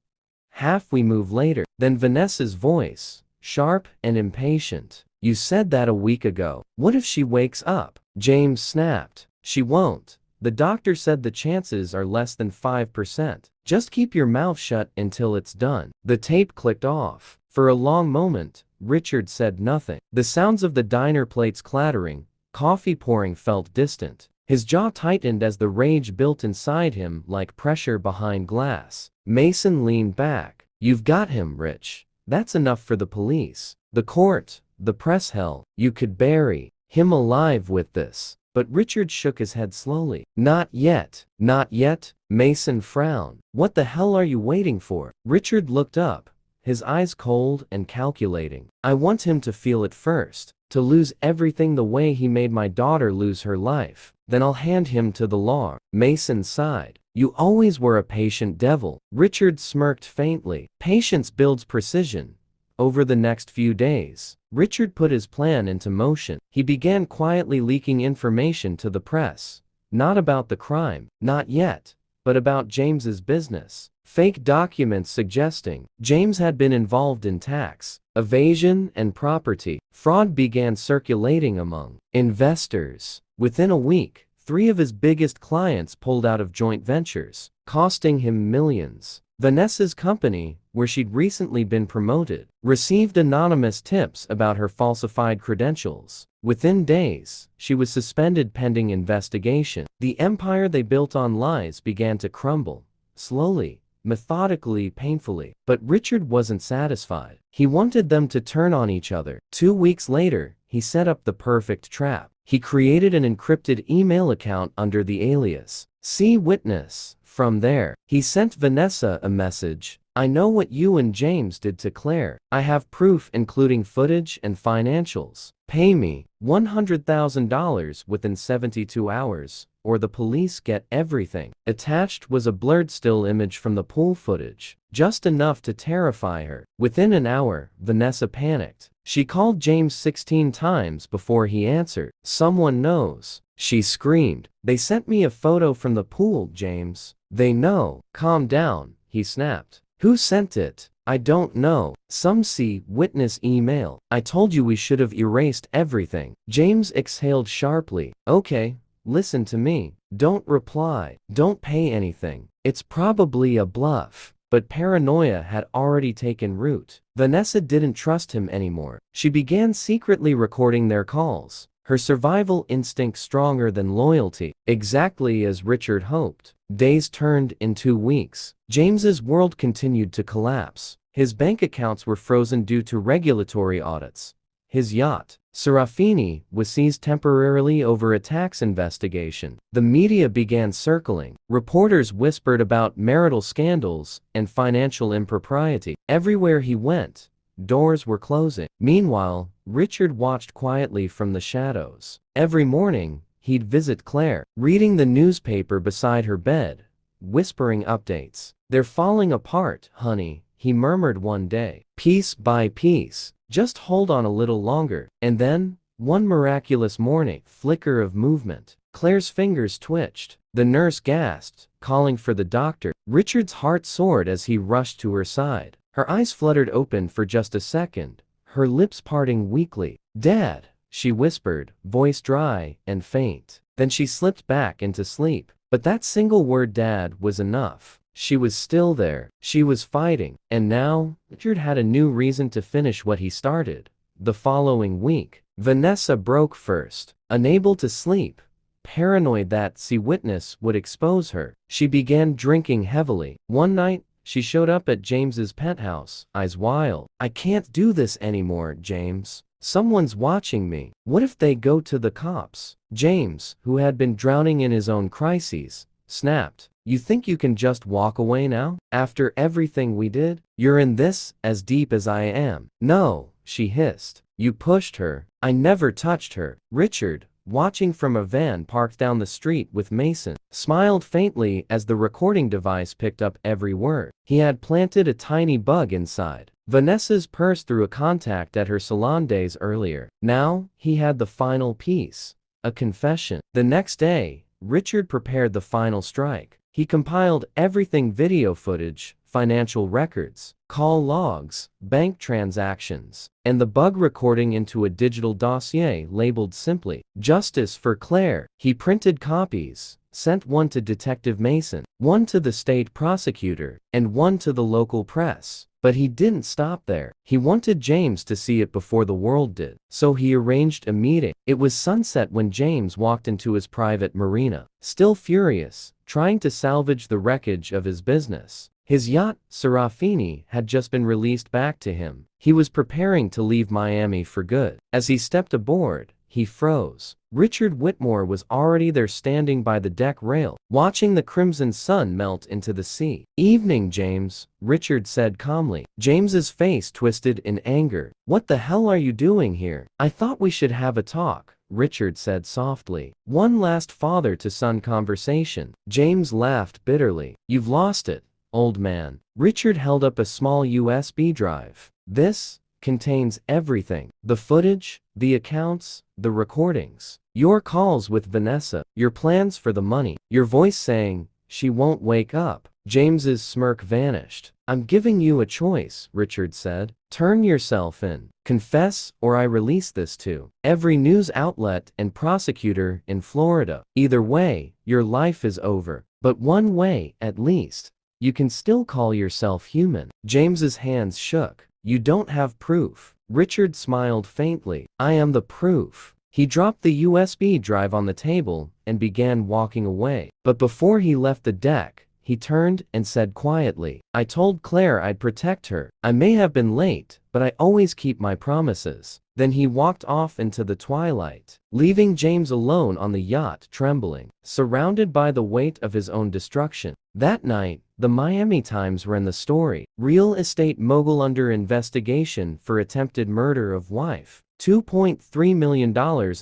Half we move later." Then Vanessa's voice, sharp and impatient. "You said that a week ago. What if she wakes up?" James snapped. "She won't. The doctor said the chances are less than 5%. Just keep your mouth shut until it's done." The tape clicked off. For a long moment, Richard said nothing. The sounds of the diner plates clattering, coffee pouring felt distant. His jaw tightened as the rage built inside him like pressure behind glass. Mason leaned back. "You've got him, Rich. That's enough for the police, the court, the press. Hell, you could bury him alive with this." But Richard shook his head slowly. "Not yet. Not yet." Mason frowned. "What the hell are you waiting for?" Richard looked up, his eyes cold and calculating. "I want him to feel it first, to lose everything the way he made my daughter lose her life. Then I'll hand him to the law." Mason sighed. "You always were a patient devil." Richard smirked faintly. "Patience builds precision." Over the next few days, Richard put his plan into motion. He began quietly leaking information to the press. Not about the crime, not yet, but about James's business. Fake documents suggesting James had been involved in tax evasion and property fraud began circulating among investors. Within a week, 3 of his biggest clients pulled out of joint ventures, costing him millions. Vanessa's company, where she'd recently been promoted, received anonymous tips about her falsified credentials. Within days, she was suspended pending investigation. The empire they built on lies began to crumble, slowly, methodically, painfully. But Richard wasn't satisfied. He wanted them to turn on each other. 2 weeks later, he set up the perfect trap. He created an encrypted email account under the alias "See Witness." From there, he sent Vanessa a message. "I know what you and James did to Claire. I have proof including footage and financials. Pay me $100,000 within 72 hours, or the police get everything." Attached was a blurred still image from the pool footage, just enough to terrify her. Within an hour, Vanessa panicked. She called James 16 times before he answered. "Someone knows," she screamed. "They sent me a photo from the pool, James. They know." "Calm down," he snapped. "Who sent it?" "I don't know. Some See Witness email. I told you we should have erased everything." James exhaled sharply. "Okay, listen to me. Don't reply. Don't pay anything. It's probably a bluff." But paranoia had already taken root. Vanessa didn't trust him anymore. She began secretly recording their calls, her survival instinct stronger than loyalty. Exactly as Richard hoped. Days turned into weeks. James's world continued to collapse. His bank accounts were frozen due to regulatory audits. His yacht, Serafini, was seized temporarily over a tax investigation. The media began circling. Reporters whispered about marital scandals and financial impropriety. Everywhere he went, doors were closing. Meanwhile, Richard watched quietly from the shadows. Every morning, he'd visit Claire, reading the newspaper beside her bed, whispering updates. "They're falling apart, honey," he murmured one day. "Piece by piece. Just hold on a little longer." And then, one miraculous morning, flicker of movement. Claire's fingers twitched. The nurse gasped, calling for the doctor. Richard's heart soared as he rushed to her side. Her eyes fluttered open for just a second, her lips parting weakly. "Dad," she whispered, voice dry and faint. Then she slipped back into sleep. But that single word, "Dad," was enough. She was still there. She was fighting. And now, Richard had a new reason to finish what he started. The following week, Vanessa broke first. Unable to sleep, paranoid that the witness would expose her, she began drinking heavily. One night, she showed up at James's penthouse, eyes wild. "I can't do this anymore, James. Someone's watching me. What if they go to the cops?" James, who had been drowning in his own crises, snapped. "You think you can just walk away now? After everything we did? You're in this as deep as I am." "No," she hissed. "You pushed her." "I never touched her." Richard, watching from a van parked down the street with Mason, smiled faintly as the recording device picked up every word. He had planted a tiny bug inside Vanessa's purse through a contact at her salon days earlier. Now, he had the final piece. A confession. The next day, Richard prepared the final strike. He compiled everything: video footage, financial records, call logs, bank transactions, and the bug recording into a digital dossier labeled simply, "Justice for Claire." He printed copies, sent one to Detective Mason, one to the state prosecutor, and one to the local press. But he didn't stop there. He wanted James to see it before the world did. So he arranged a meeting. It was sunset when James walked into his private marina, still furious, trying to salvage the wreckage of his business. His yacht, Serafini, had just been released back to him. He was preparing to leave Miami for good. As he stepped aboard, he froze. Richard Whitmore was already there, standing by the deck rail, watching the crimson sun melt into the sea. "Evening, James," Richard said calmly. James's face twisted in anger. "What the hell are you doing here?" "I thought we should have a talk," Richard said softly. "One last father-to-son conversation." James laughed bitterly. "You've lost it, old man." Richard held up a small USB drive. "This contains everything. The footage, the accounts, the recordings. Your calls with Vanessa, your plans for the money, your voice saying, 'She won't wake up.'" James's smirk vanished. "I'm giving you a choice," Richard said. "Turn yourself in. Confess, or I release this to every news outlet and prosecutor in Florida. Either way, your life is over. But one way, at least, you can still call yourself human." James's hands shook. "You don't have proof." Richard smiled faintly. "I am the proof." He dropped the USB drive on the table and began walking away. But before he left the deck, he turned and said quietly, "I told Claire I'd protect her. I may have been late, but I always keep my promises." Then he walked off into the twilight, leaving James alone on the yacht, trembling, surrounded by the weight of his own destruction. That night, the Miami Times ran the story: "Real estate mogul under investigation for attempted murder of wife. $2.3 million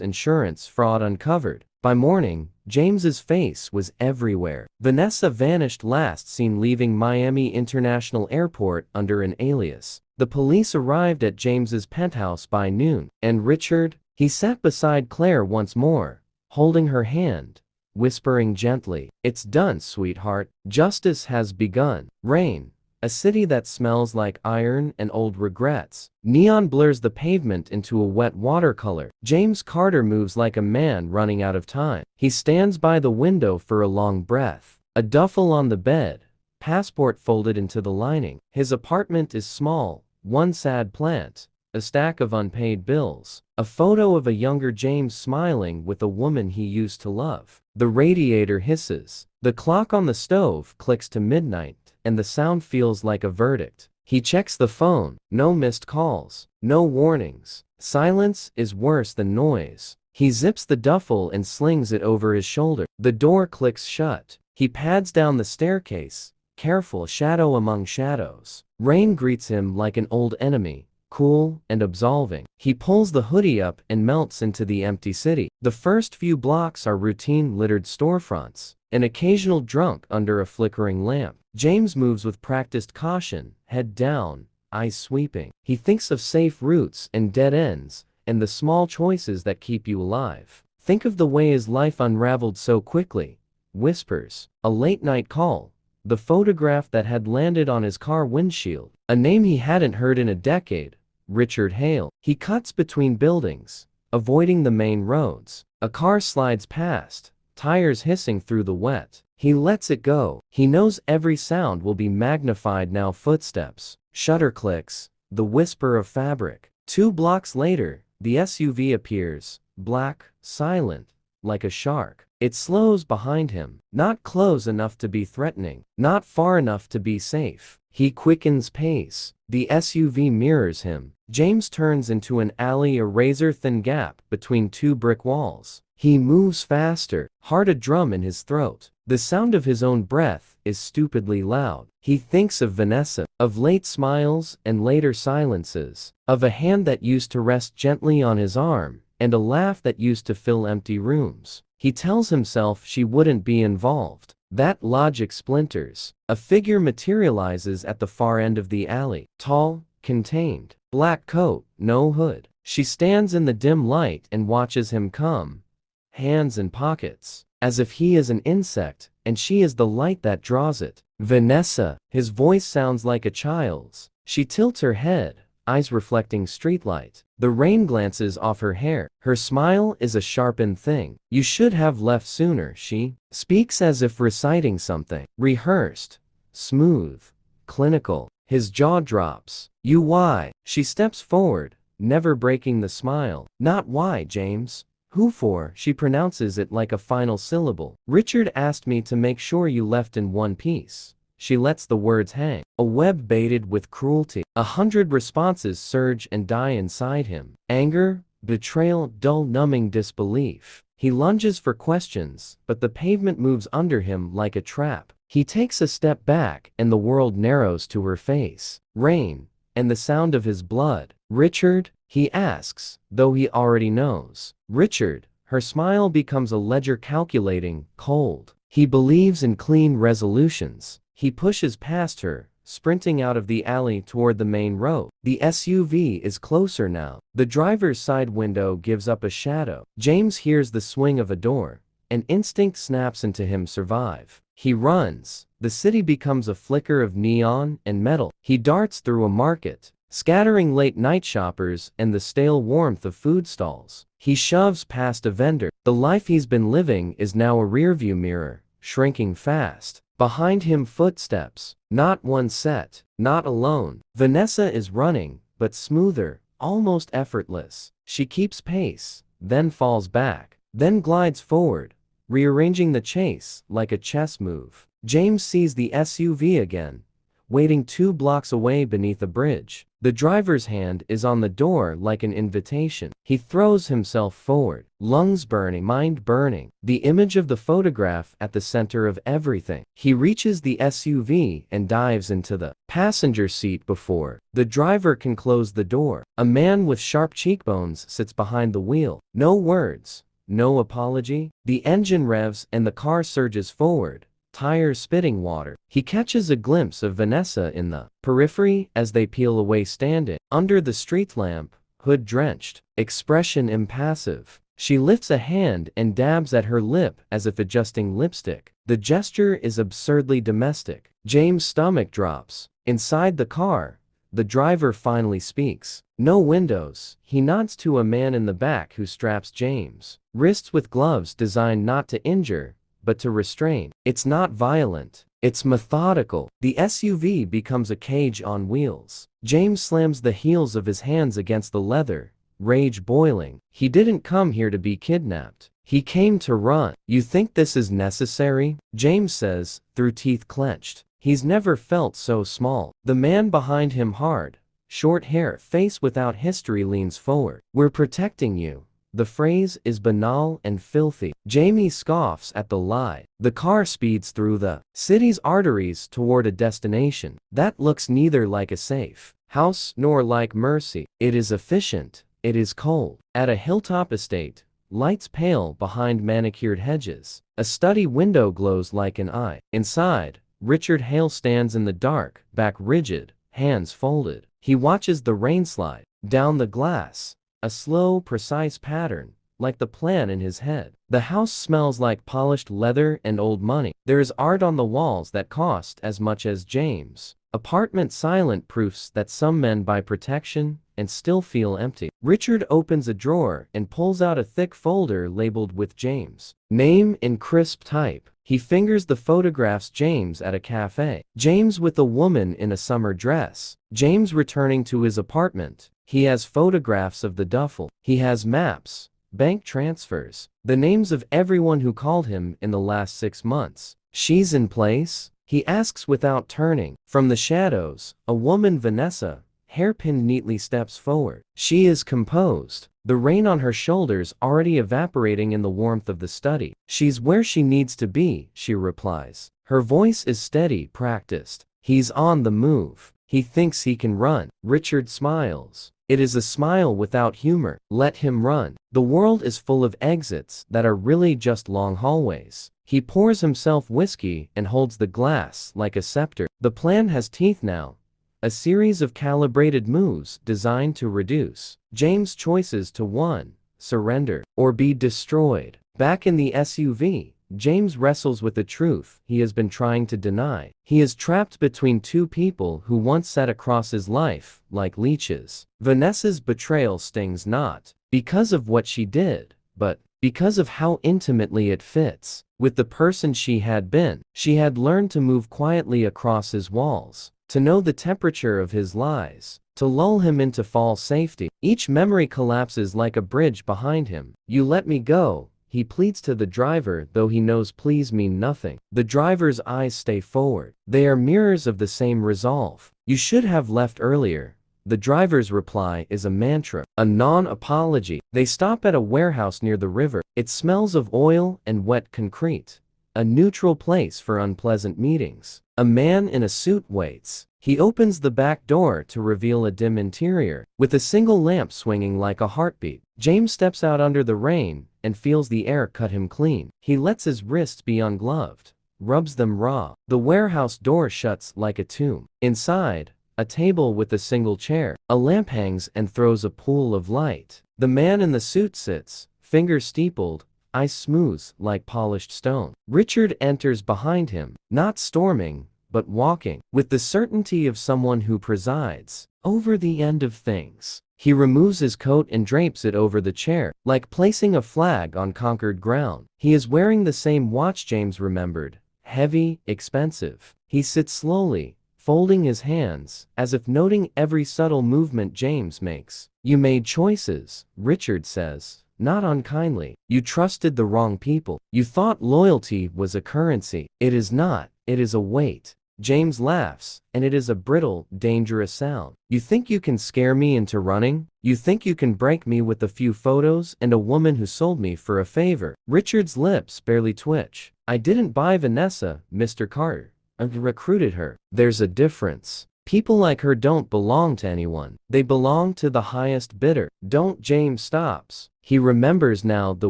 insurance fraud uncovered." By morning, James's face was everywhere. Vanessa vanished, last seen leaving Miami International Airport under an alias. The police arrived at James's penthouse by noon, and Richard, he sat beside Claire once more, holding her hand, whispering gently, "It's done, sweetheart. Justice has begun." Rain, a city that smells like iron and old regrets. Neon blurs the pavement into a wet watercolor. James Carter moves like a man running out of time. He stands by the window for a long breath. A duffel on the bed, passport folded into the lining. His apartment is small, one sad plant, a stack of unpaid bills, a photo of a younger James smiling with a woman he used to love. The radiator hisses. The clock on the stove clicks to midnight, and the sound feels like a verdict. He checks the phone. No missed calls. No warnings. Silence is worse than noise. He zips the duffel and slings it over his shoulder. The door clicks shut. He pads down the staircase, careful, shadow among shadows. Rain greets him like an old enemy, cool and absolving. He pulls the hoodie up and melts into the empty city. The first few blocks are routine, littered storefronts, an occasional drunk under a flickering lamp. James moves with practiced caution, head down, eyes sweeping. He thinks of safe routes and dead ends, and the small choices that keep you alive. Think of the way his life unraveled so quickly. Whispers, a late-night call, the photograph that had landed on his car windshield, a name he hadn't heard in a decade, Richard Hale. He cuts between buildings, avoiding the main roads. A car slides past, tires hissing through the wet. He lets it go. He knows every sound will be magnified now. Footsteps, shutter clicks, the whisper of fabric. 2 blocks later, the SUV appears, black, silent, like a shark. It slows behind him, not close enough to be threatening, not far enough to be safe. He quickens pace. The SUV mirrors him. James turns into an alley, a razor-thin gap between 2 brick walls. He moves faster, heart a drum in his throat. The sound of his own breath is stupidly loud. He thinks of Vanessa, of late smiles and later silences, of a hand that used to rest gently on his arm, and a laugh that used to fill empty rooms. He tells himself she wouldn't be involved. That logic splinters. A figure materializes at the far end of the alley. Tall, contained, black coat, no hood. She stands in the dim light and watches him come, hands in pockets, as if he is an insect and she is the light that draws it. Vanessa. His voice sounds like a child's. She tilts her head, eyes reflecting streetlight. The rain glances off her hair. Her smile is a sharpened thing. You should have left sooner. She speaks as if reciting something. Rehearsed, smooth, clinical. His jaw drops. You why? She steps forward, never breaking the smile. Not why, James. Who for? She pronounces it like a final syllable. Richard asked me to make sure you left in one piece. She lets the words hang. A web baited with cruelty. 100 responses surge and die inside him. Anger, betrayal, dull numbing disbelief. He lunges for questions, but the pavement moves under him like a trap. He takes a step back and the world narrows to her face. Rain, and the sound of his blood. Richard? He asks, though he already knows. Richard. Her smile becomes a ledger, calculating, cold. He believes in clean resolutions. He pushes past her, sprinting out of the alley toward the main road. The SUV is closer now. The driver's side window gives up a shadow. James hears the swing of a door. An instinct snaps into him: survive. He runs. The city becomes a flicker of neon and metal. He darts through a market, scattering late-night shoppers and the stale warmth of food stalls. He shoves past a vendor. The life he's been living is now a rearview mirror, shrinking fast. Behind him, footsteps. Not one set, not alone. Vanessa is running, but smoother, almost effortless. She keeps pace, then falls back, then glides forward, rearranging the chase like a chess move. James sees the SUV again, waiting 2 blocks away beneath a bridge. The driver's hand is on the door like an invitation. He throws himself forward, lungs burning, mind burning, the image of the photograph at the center of everything. He reaches the SUV and dives into the passenger seat before the driver can close the door. A man with sharp cheekbones sits behind the wheel. No words, no apology. The engine revs and the car surges forward, tires spitting water. He catches a glimpse of Vanessa in the periphery as they peel away, standing under the street lamp, hood drenched, expression impassive. She lifts a hand and dabs at her lip as if adjusting lipstick. The gesture is absurdly domestic. James' stomach drops. Inside the car, the driver finally speaks. No windows. He nods to a man in the back who straps James' wrists with gloves designed not to injure, but to restrain. It's not violent. It's methodical. The SUV becomes a cage on wheels. James slams the heels of his hands against the leather, rage boiling. He didn't come here to be kidnapped. He came to run. You think this is necessary? James says, through teeth clenched. He's never felt so small. The man behind him, hard, short hair, face without history, leans forward. We're protecting you. The phrase is banal and filthy. Jamie scoffs at the lie. The car speeds through the city's arteries toward a destination that looks neither like a safe house nor like mercy. It is efficient. It is cold. At a hilltop estate, lights pale behind manicured hedges. A study window glows like an eye. Inside, Richard Hale stands in the dark, back rigid, hands folded. He watches the rain slide down the glass. A slow, precise pattern, like the plan in his head. The house smells like polished leather and old money. There is art on the walls that cost as much as James' apartment, silent proofs that some men buy protection and still feel empty. Richard opens a drawer and pulls out a thick folder labeled with James' name in crisp type. He fingers the photographs. James at a cafe. James with a woman in a summer dress. James returning to his apartment. He has photographs of the duffel. He has maps, bank transfers, the names of everyone who called him in the last 6 months. She's in place? He asks without turning. From the shadows, a woman, Vanessa, hair pinned neatly, steps forward. She is composed, the rain on her shoulders already evaporating in the warmth of the study. She's where she needs to be, she replies. Her voice is steady, practiced. He's on the move. He thinks he can run. Richard smiles. It is a smile without humor. Let him run. The world is full of exits that are really just long hallways. He pours himself whiskey and holds the glass like a scepter. The plan has teeth now. A series of calibrated moves designed to reduce James' choices to 1. Surrender or be destroyed. Back in the SUV, James wrestles with the truth he has been trying to deny. He is trapped between two people who once sat across his life like leeches. Vanessa's betrayal stings not because of what she did, but because of how intimately it fits with the person she had been. She had learned to move quietly across his walls, to know the temperature of his lies, to lull him into false safety. Each memory collapses like a bridge behind him. You let me go, he pleads to the driver, though he knows please mean nothing. The driver's eyes stay forward. They are mirrors of the same resolve. You should have left earlier. The driver's reply is a mantra, a non-apology. They stop at a warehouse near the river. It smells of oil and wet concrete. A neutral place for unpleasant meetings. A man in a suit waits. He opens the back door to reveal a dim interior, with a single lamp swinging like a heartbeat. James steps out under the rain and feels the air cut him clean. He lets his wrists be ungloved, rubs them raw. The warehouse door shuts like a tomb. Inside, a table with a single chair. A lamp hangs and throws a pool of light. The man in the suit sits, fingers steepled, eyes smooth like polished stone. Richard enters behind him, not storming, but walking, with the certainty of someone who presides over the end of things. He removes his coat and drapes it over the chair, like placing a flag on conquered ground. He is wearing the same watch James remembered, heavy, expensive. He sits slowly, folding his hands, as if noting every subtle movement James makes. You made choices, Richard says, not unkindly. You trusted the wrong people. You thought loyalty was a currency. It is not, it is a weight. James laughs, and it is a brittle, dangerous sound. You think you can scare me into running? You think you can break me with a few photos and a woman who sold me for a favor? Richard's lips barely twitch. I didn't buy Vanessa, Mr. Carter. I recruited her. There's a difference. People like her don't belong to anyone. They belong to the highest bidder. Don't. James stops. He remembers now the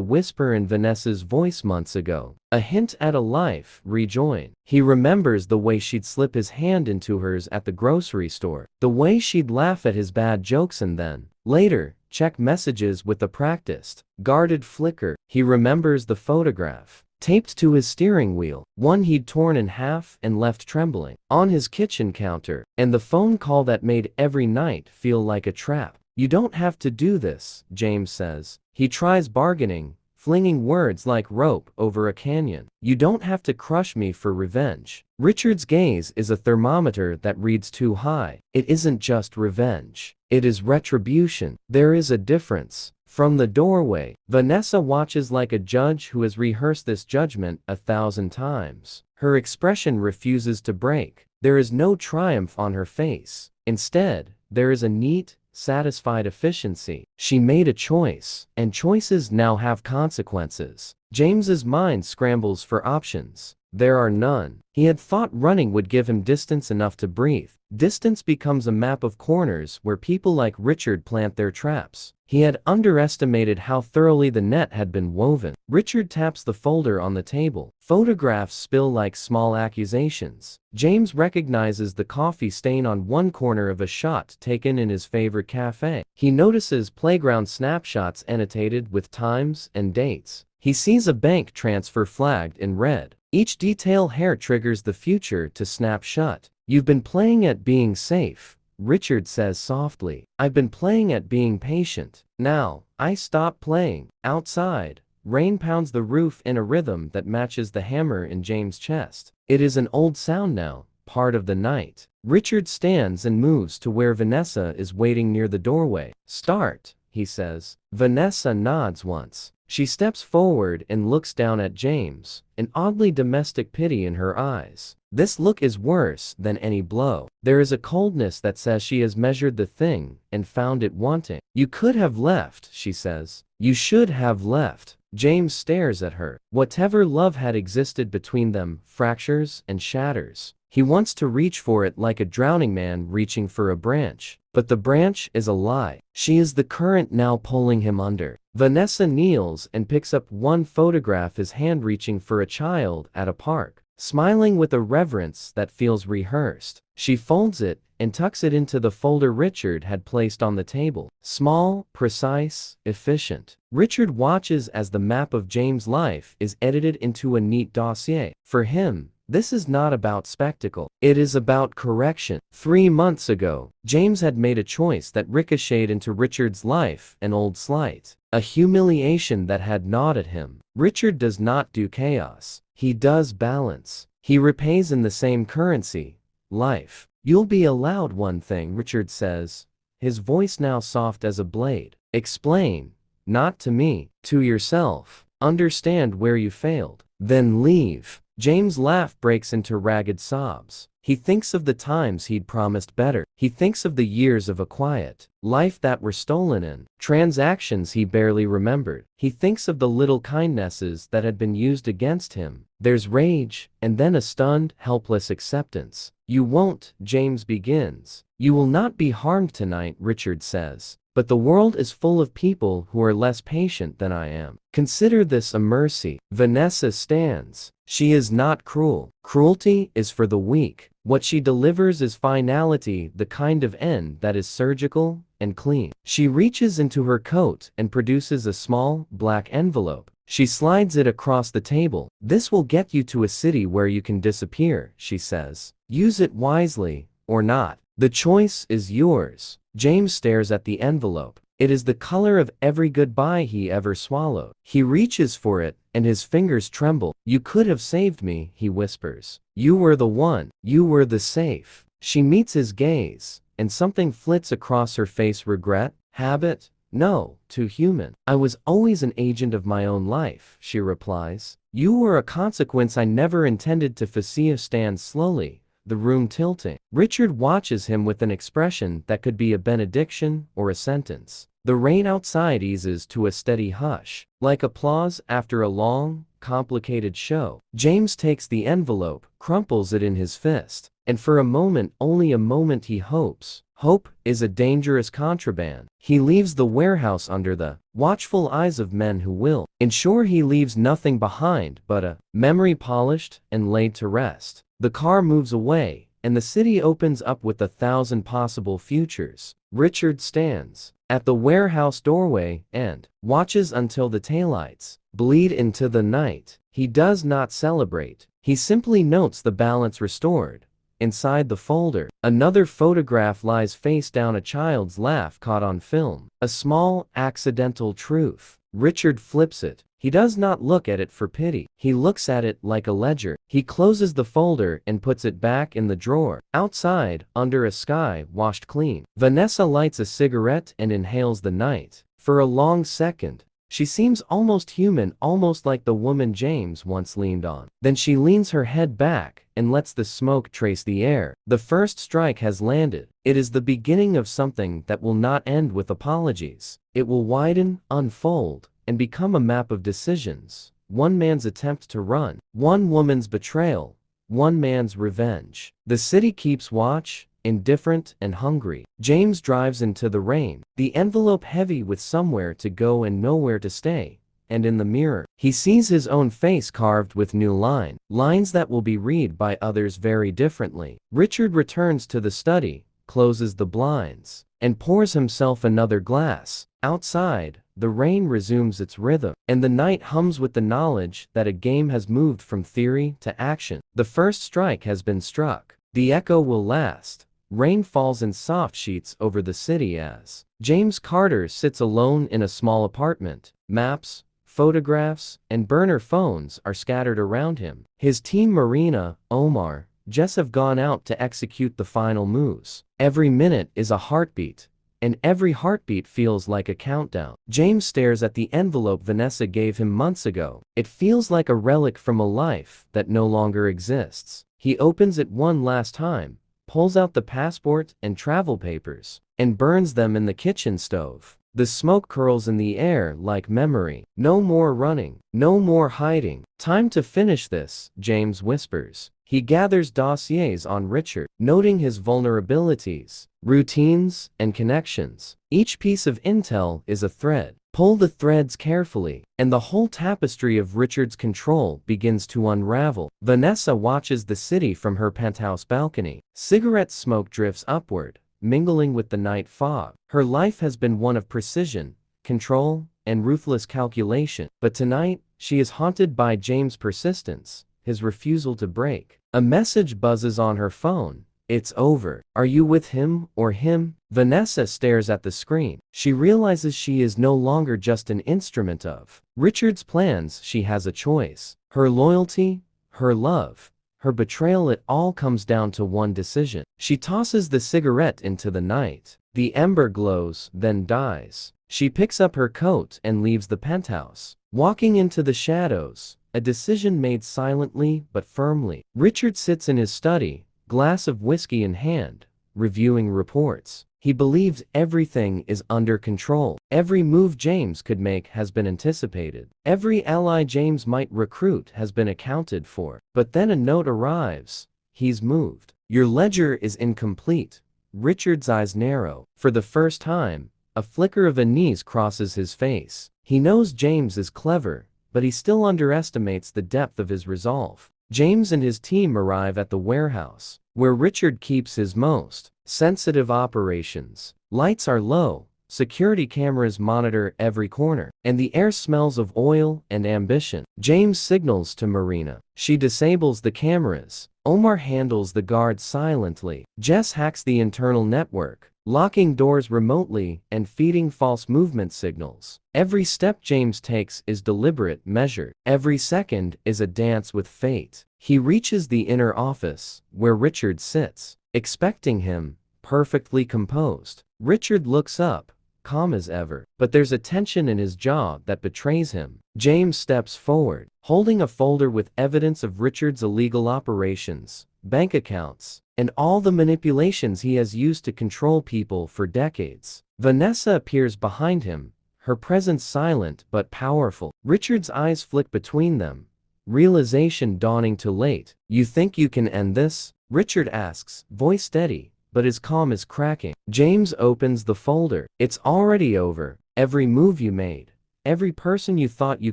whisper in Vanessa's voice months ago. A hint at a life rejoin. He remembers the way she'd slip his hand into hers at the grocery store. The way she'd laugh at his bad jokes and then, later, check messages with a practiced, guarded flicker. He remembers the photograph, taped to his steering wheel, one he'd torn in half and left trembling, on his kitchen counter, and the phone call that made every night feel like a trap. You don't have to do this, James says. He tries bargaining, flinging words like rope over a canyon. You don't have to crush me for revenge. Richard's gaze is a thermometer that reads too high. It isn't just revenge. It is retribution. There is a difference. From the doorway, Vanessa watches like a judge who has rehearsed this judgment 1,000 times. Her expression refuses to break. There is no triumph on her face. Instead, there is a neat, satisfied efficiency. She made a choice, and choices now have consequences. James's mind scrambles for options. There are none. He had thought running would give him distance enough to breathe. Distance becomes a map of corners where people like Richard plant their traps. He had underestimated how thoroughly the net had been woven. Richard taps the folder on the table. Photographs spill like small accusations. James recognizes the coffee stain on one corner of a shot taken in his favorite cafe. He notices playground snapshots annotated with times and dates. He sees a bank transfer flagged in red. Each detail hair triggers the future to snap shut. You've been playing at being safe, Richard says softly. I've been playing at being patient. Now, I stop playing. Outside, rain pounds the roof in a rhythm that matches the hammer in James' chest. It is an old sound now, part of the night. Richard stands and moves to where Vanessa is waiting near the doorway. Start, he says. Vanessa nods once. She steps forward and looks down at James, an oddly domestic pity in her eyes. This look is worse than any blow. There is a coldness that says she has measured the thing and found it wanting. You could have left, she says. You should have left. James stares at her. Whatever love had existed between them fractures and shatters. He wants to reach for it like a drowning man reaching for a branch. But the branch is a lie. She is the current now pulling him under. Vanessa kneels and picks up one photograph, his hand reaching for a child at a park. Smiling with a reverence that feels rehearsed, she folds it and tucks it into the folder Richard had placed on the table. Small, precise, efficient. Richard watches as the map of James' life is edited into a neat dossier. For him, this is not about spectacle. It is about correction. 3 months ago, James had made a choice that ricocheted into Richard's life, an old slight. A humiliation that had gnawed at him. Richard does not do chaos. He does balance. He repays in the same currency, life. You'll be allowed one thing, Richard says, his voice now soft as a blade. Explain, not to me, to yourself. Understand where you failed. Then leave. James' laugh breaks into ragged sobs. He thinks of the times he'd promised better. He thinks of the years of a quiet life that were stolen in transactions he barely remembered. He thinks of the little kindnesses that had been used against him. There's rage, and then a stunned, helpless acceptance. You won't, James begins. You will not be harmed tonight, Richard says. But the world is full of people who are less patient than I am. Consider this a mercy. Vanessa stands. She is not cruel. Cruelty is for the weak. What she delivers is finality, the kind of end that is surgical and clean. She reaches into her coat and produces a small, black envelope. She slides it across the table. This will get you to a city where you can disappear, she says. Use it wisely, or not. The choice is yours. James stares at the envelope. It is the color of every goodbye he ever swallowed. He reaches for it, and his fingers tremble. You could have saved me, he whispers. You were the one. You were the safe. She meets his gaze, and something flits across her face. Regret? Habit? No, too human. I was always an agent of my own life, she replies. You were a consequence I never intended to. Fascia stands slowly, the room tilting. Richard watches him with an expression that could be a benediction or a sentence. The rain outside eases to a steady hush, like applause after a long, complicated show. James takes the envelope, crumples it in his fist, and for a moment, only a moment, he hopes. Hope is a dangerous contraband. He leaves the warehouse under the watchful eyes of men who will ensure he leaves nothing behind but a memory polished and laid to rest. The car moves away, and the city opens up with 1,000 possible futures. Richard stands at the warehouse doorway and watches until the taillights bleed into the night. He does not celebrate. He simply notes the balance restored. Inside the folder, another photograph lies face down, a child's laugh caught on film. A small, accidental truth. Richard flips it. He does not look at it for pity. He looks at it like a ledger. He closes the folder and puts it back in the drawer. Outside, under a sky washed clean, Vanessa lights a cigarette and inhales the night. For a long second, she seems almost human, almost like the woman James once leaned on. Then she leans her head back and lets the smoke trace the air. The first strike has landed. It is the beginning of something that will not end with apologies. It will widen, unfold, and become a map of decisions. One man's attempt to run, one woman's betrayal, one man's revenge. The city keeps watch, indifferent and hungry. James drives into the rain, the envelope heavy with somewhere to go and nowhere to stay. And in the mirror, he sees his own face carved with new lines that will be read by others very differently. Richard returns to the study, closes the blinds, and pours himself another glass. Outside, the rain resumes its rhythm, and the night hums with the knowledge that a game has moved from theory to action. The first strike has been struck. The echo will last, Rain falls in soft sheets over the city as James Carter sits alone in a small apartment. Maps, photographs, and burner phones are scattered around him. His team Marina, Omar, Jess have gone out to execute the final moves. Every minute is a heartbeat, and every heartbeat feels like a countdown. James stares at the envelope Vanessa gave him months ago. It feels like a relic from a life that no longer exists. He opens it one last time, pulls out the passport and travel papers, and burns them in the kitchen stove. The smoke curls in the air like memory. No more running, no more hiding. Time to finish this, James whispers. He gathers dossiers on Richard, noting his vulnerabilities, routines, and connections. Each piece of intel is a thread. Pull the threads carefully, and the whole tapestry of Richard's control begins to unravel. Vanessa watches the city from her penthouse balcony. Cigarette smoke drifts upward, mingling with the night fog. Her life has been one of precision, control, and ruthless calculation. But tonight, she is haunted by James' persistence, his refusal to break. A message buzzes on her phone. It's over. Are you with him or him? Vanessa stares at the screen. She realizes she is no longer just an instrument of Richard's plans. She has a choice. Her loyalty, her love, her betrayal. It all comes down to one decision. She tosses the cigarette into the night. The ember glows, then dies. She picks up her coat and leaves the penthouse, walking into the shadows, a decision made silently but firmly. Richard sits in his study, glass of whiskey in hand, reviewing reports. He believes everything is under control. Every move James could make has been anticipated. Every ally James might recruit has been accounted for. But then a note arrives. He's moved. Your ledger is incomplete. Richard's eyes narrow. For the first time, a flicker of unease crosses his face. He knows James is clever, but he still underestimates the depth of his resolve. James and his team arrive at the warehouse, where Richard keeps his most sensitive operations. Lights are low, security cameras monitor every corner, and the air smells of oil and ambition. James signals to Marina. She disables the cameras. Omar handles the guards silently. Jess hacks the internal network, locking doors remotely and feeding false movement signals. Every step James takes is deliberate, measured. Every second is a dance with fate. He reaches the inner office, where Richard sits, expecting him, perfectly composed. Richard looks up, calm as ever, but there's a tension in his jaw that betrays him. James steps forward, holding a folder with evidence of Richard's illegal operations, bank accounts, and all the manipulations he has used to control people for decades. Vanessa appears behind him, her presence silent but powerful. Richard's eyes flick between them, realization dawning too late. You think you can end this? Richard asks, voice steady, but his calm is cracking. James opens the folder. It's already over. Every move you made, every person you thought you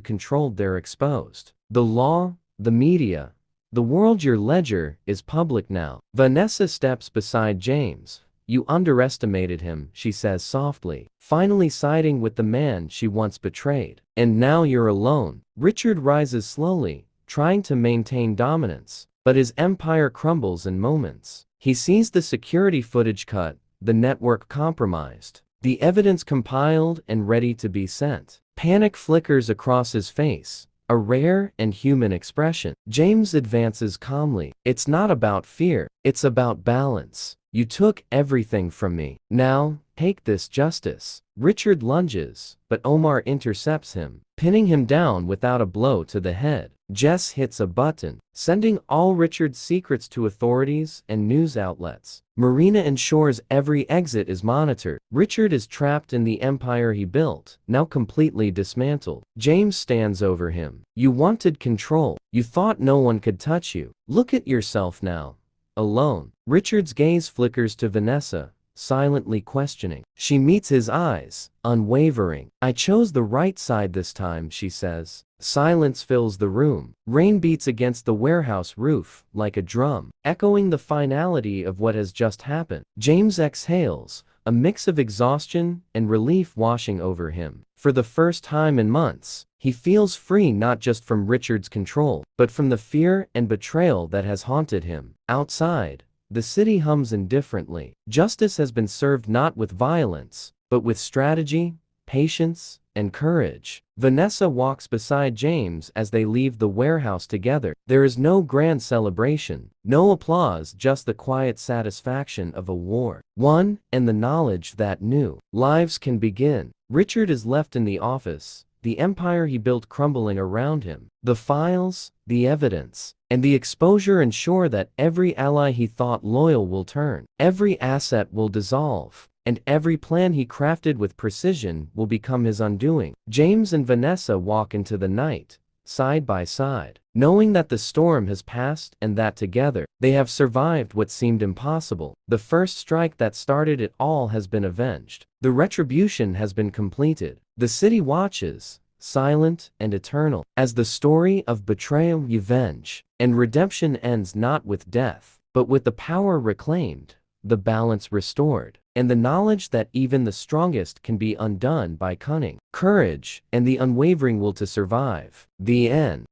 controlled, they're exposed. The law, the media, the world. Your ledger is public now. Vanessa steps beside James. You underestimated him, she says softly, finally siding with the man she once betrayed. And now you're alone. Richard rises slowly, trying to maintain dominance, but his empire crumbles in moments. He sees the security footage cut, the network compromised, the evidence compiled and ready to be sent. Panic flickers across his face, a rare and human expression. James advances calmly. It's not about fear, it's about balance. You took everything from me. Now, take this justice. Richard lunges, but Omar intercepts him, pinning him down without a blow to the head. Jess hits a button, sending all Richard's secrets to authorities and news outlets. Marina ensures every exit is monitored. Richard is trapped in the empire he built, now completely dismantled. James stands over him. You wanted control. You thought no one could touch you. Look at yourself now. Alone. Richard's gaze flickers to Vanessa, silently questioning. She meets his eyes, unwavering. I chose the right side this time, she says. Silence fills the room. Rain beats against the warehouse roof like a drum, echoing the finality of what has just happened. James exhales, a mix of exhaustion and relief washing over him. For the first time in months, he feels free, not just from Richard's control, but from the fear and betrayal that has haunted him. Outside, the city hums indifferently. Justice has been served not with violence, but with strategy, patience, and courage. Vanessa walks beside James as they leave the warehouse together. There is no grand celebration, no applause, just the quiet satisfaction of a war won and the knowledge that new lives can begin. Richard is left in the office, the empire he built crumbling around him. The files, the evidence, and the exposure ensure that every ally he thought loyal will turn, every asset will dissolve, and every plan he crafted with precision will become his undoing. James and Vanessa walk into the night, side by side, knowing that the storm has passed and that together, they have survived what seemed impossible. The first strike that started it all has been avenged. The retribution has been completed. The city watches, silent and eternal, as the story of betrayal, revenge, and redemption ends not with death, but with the power reclaimed, the balance restored, and the knowledge that even the strongest can be undone by cunning, courage, and the unwavering will to survive. The end.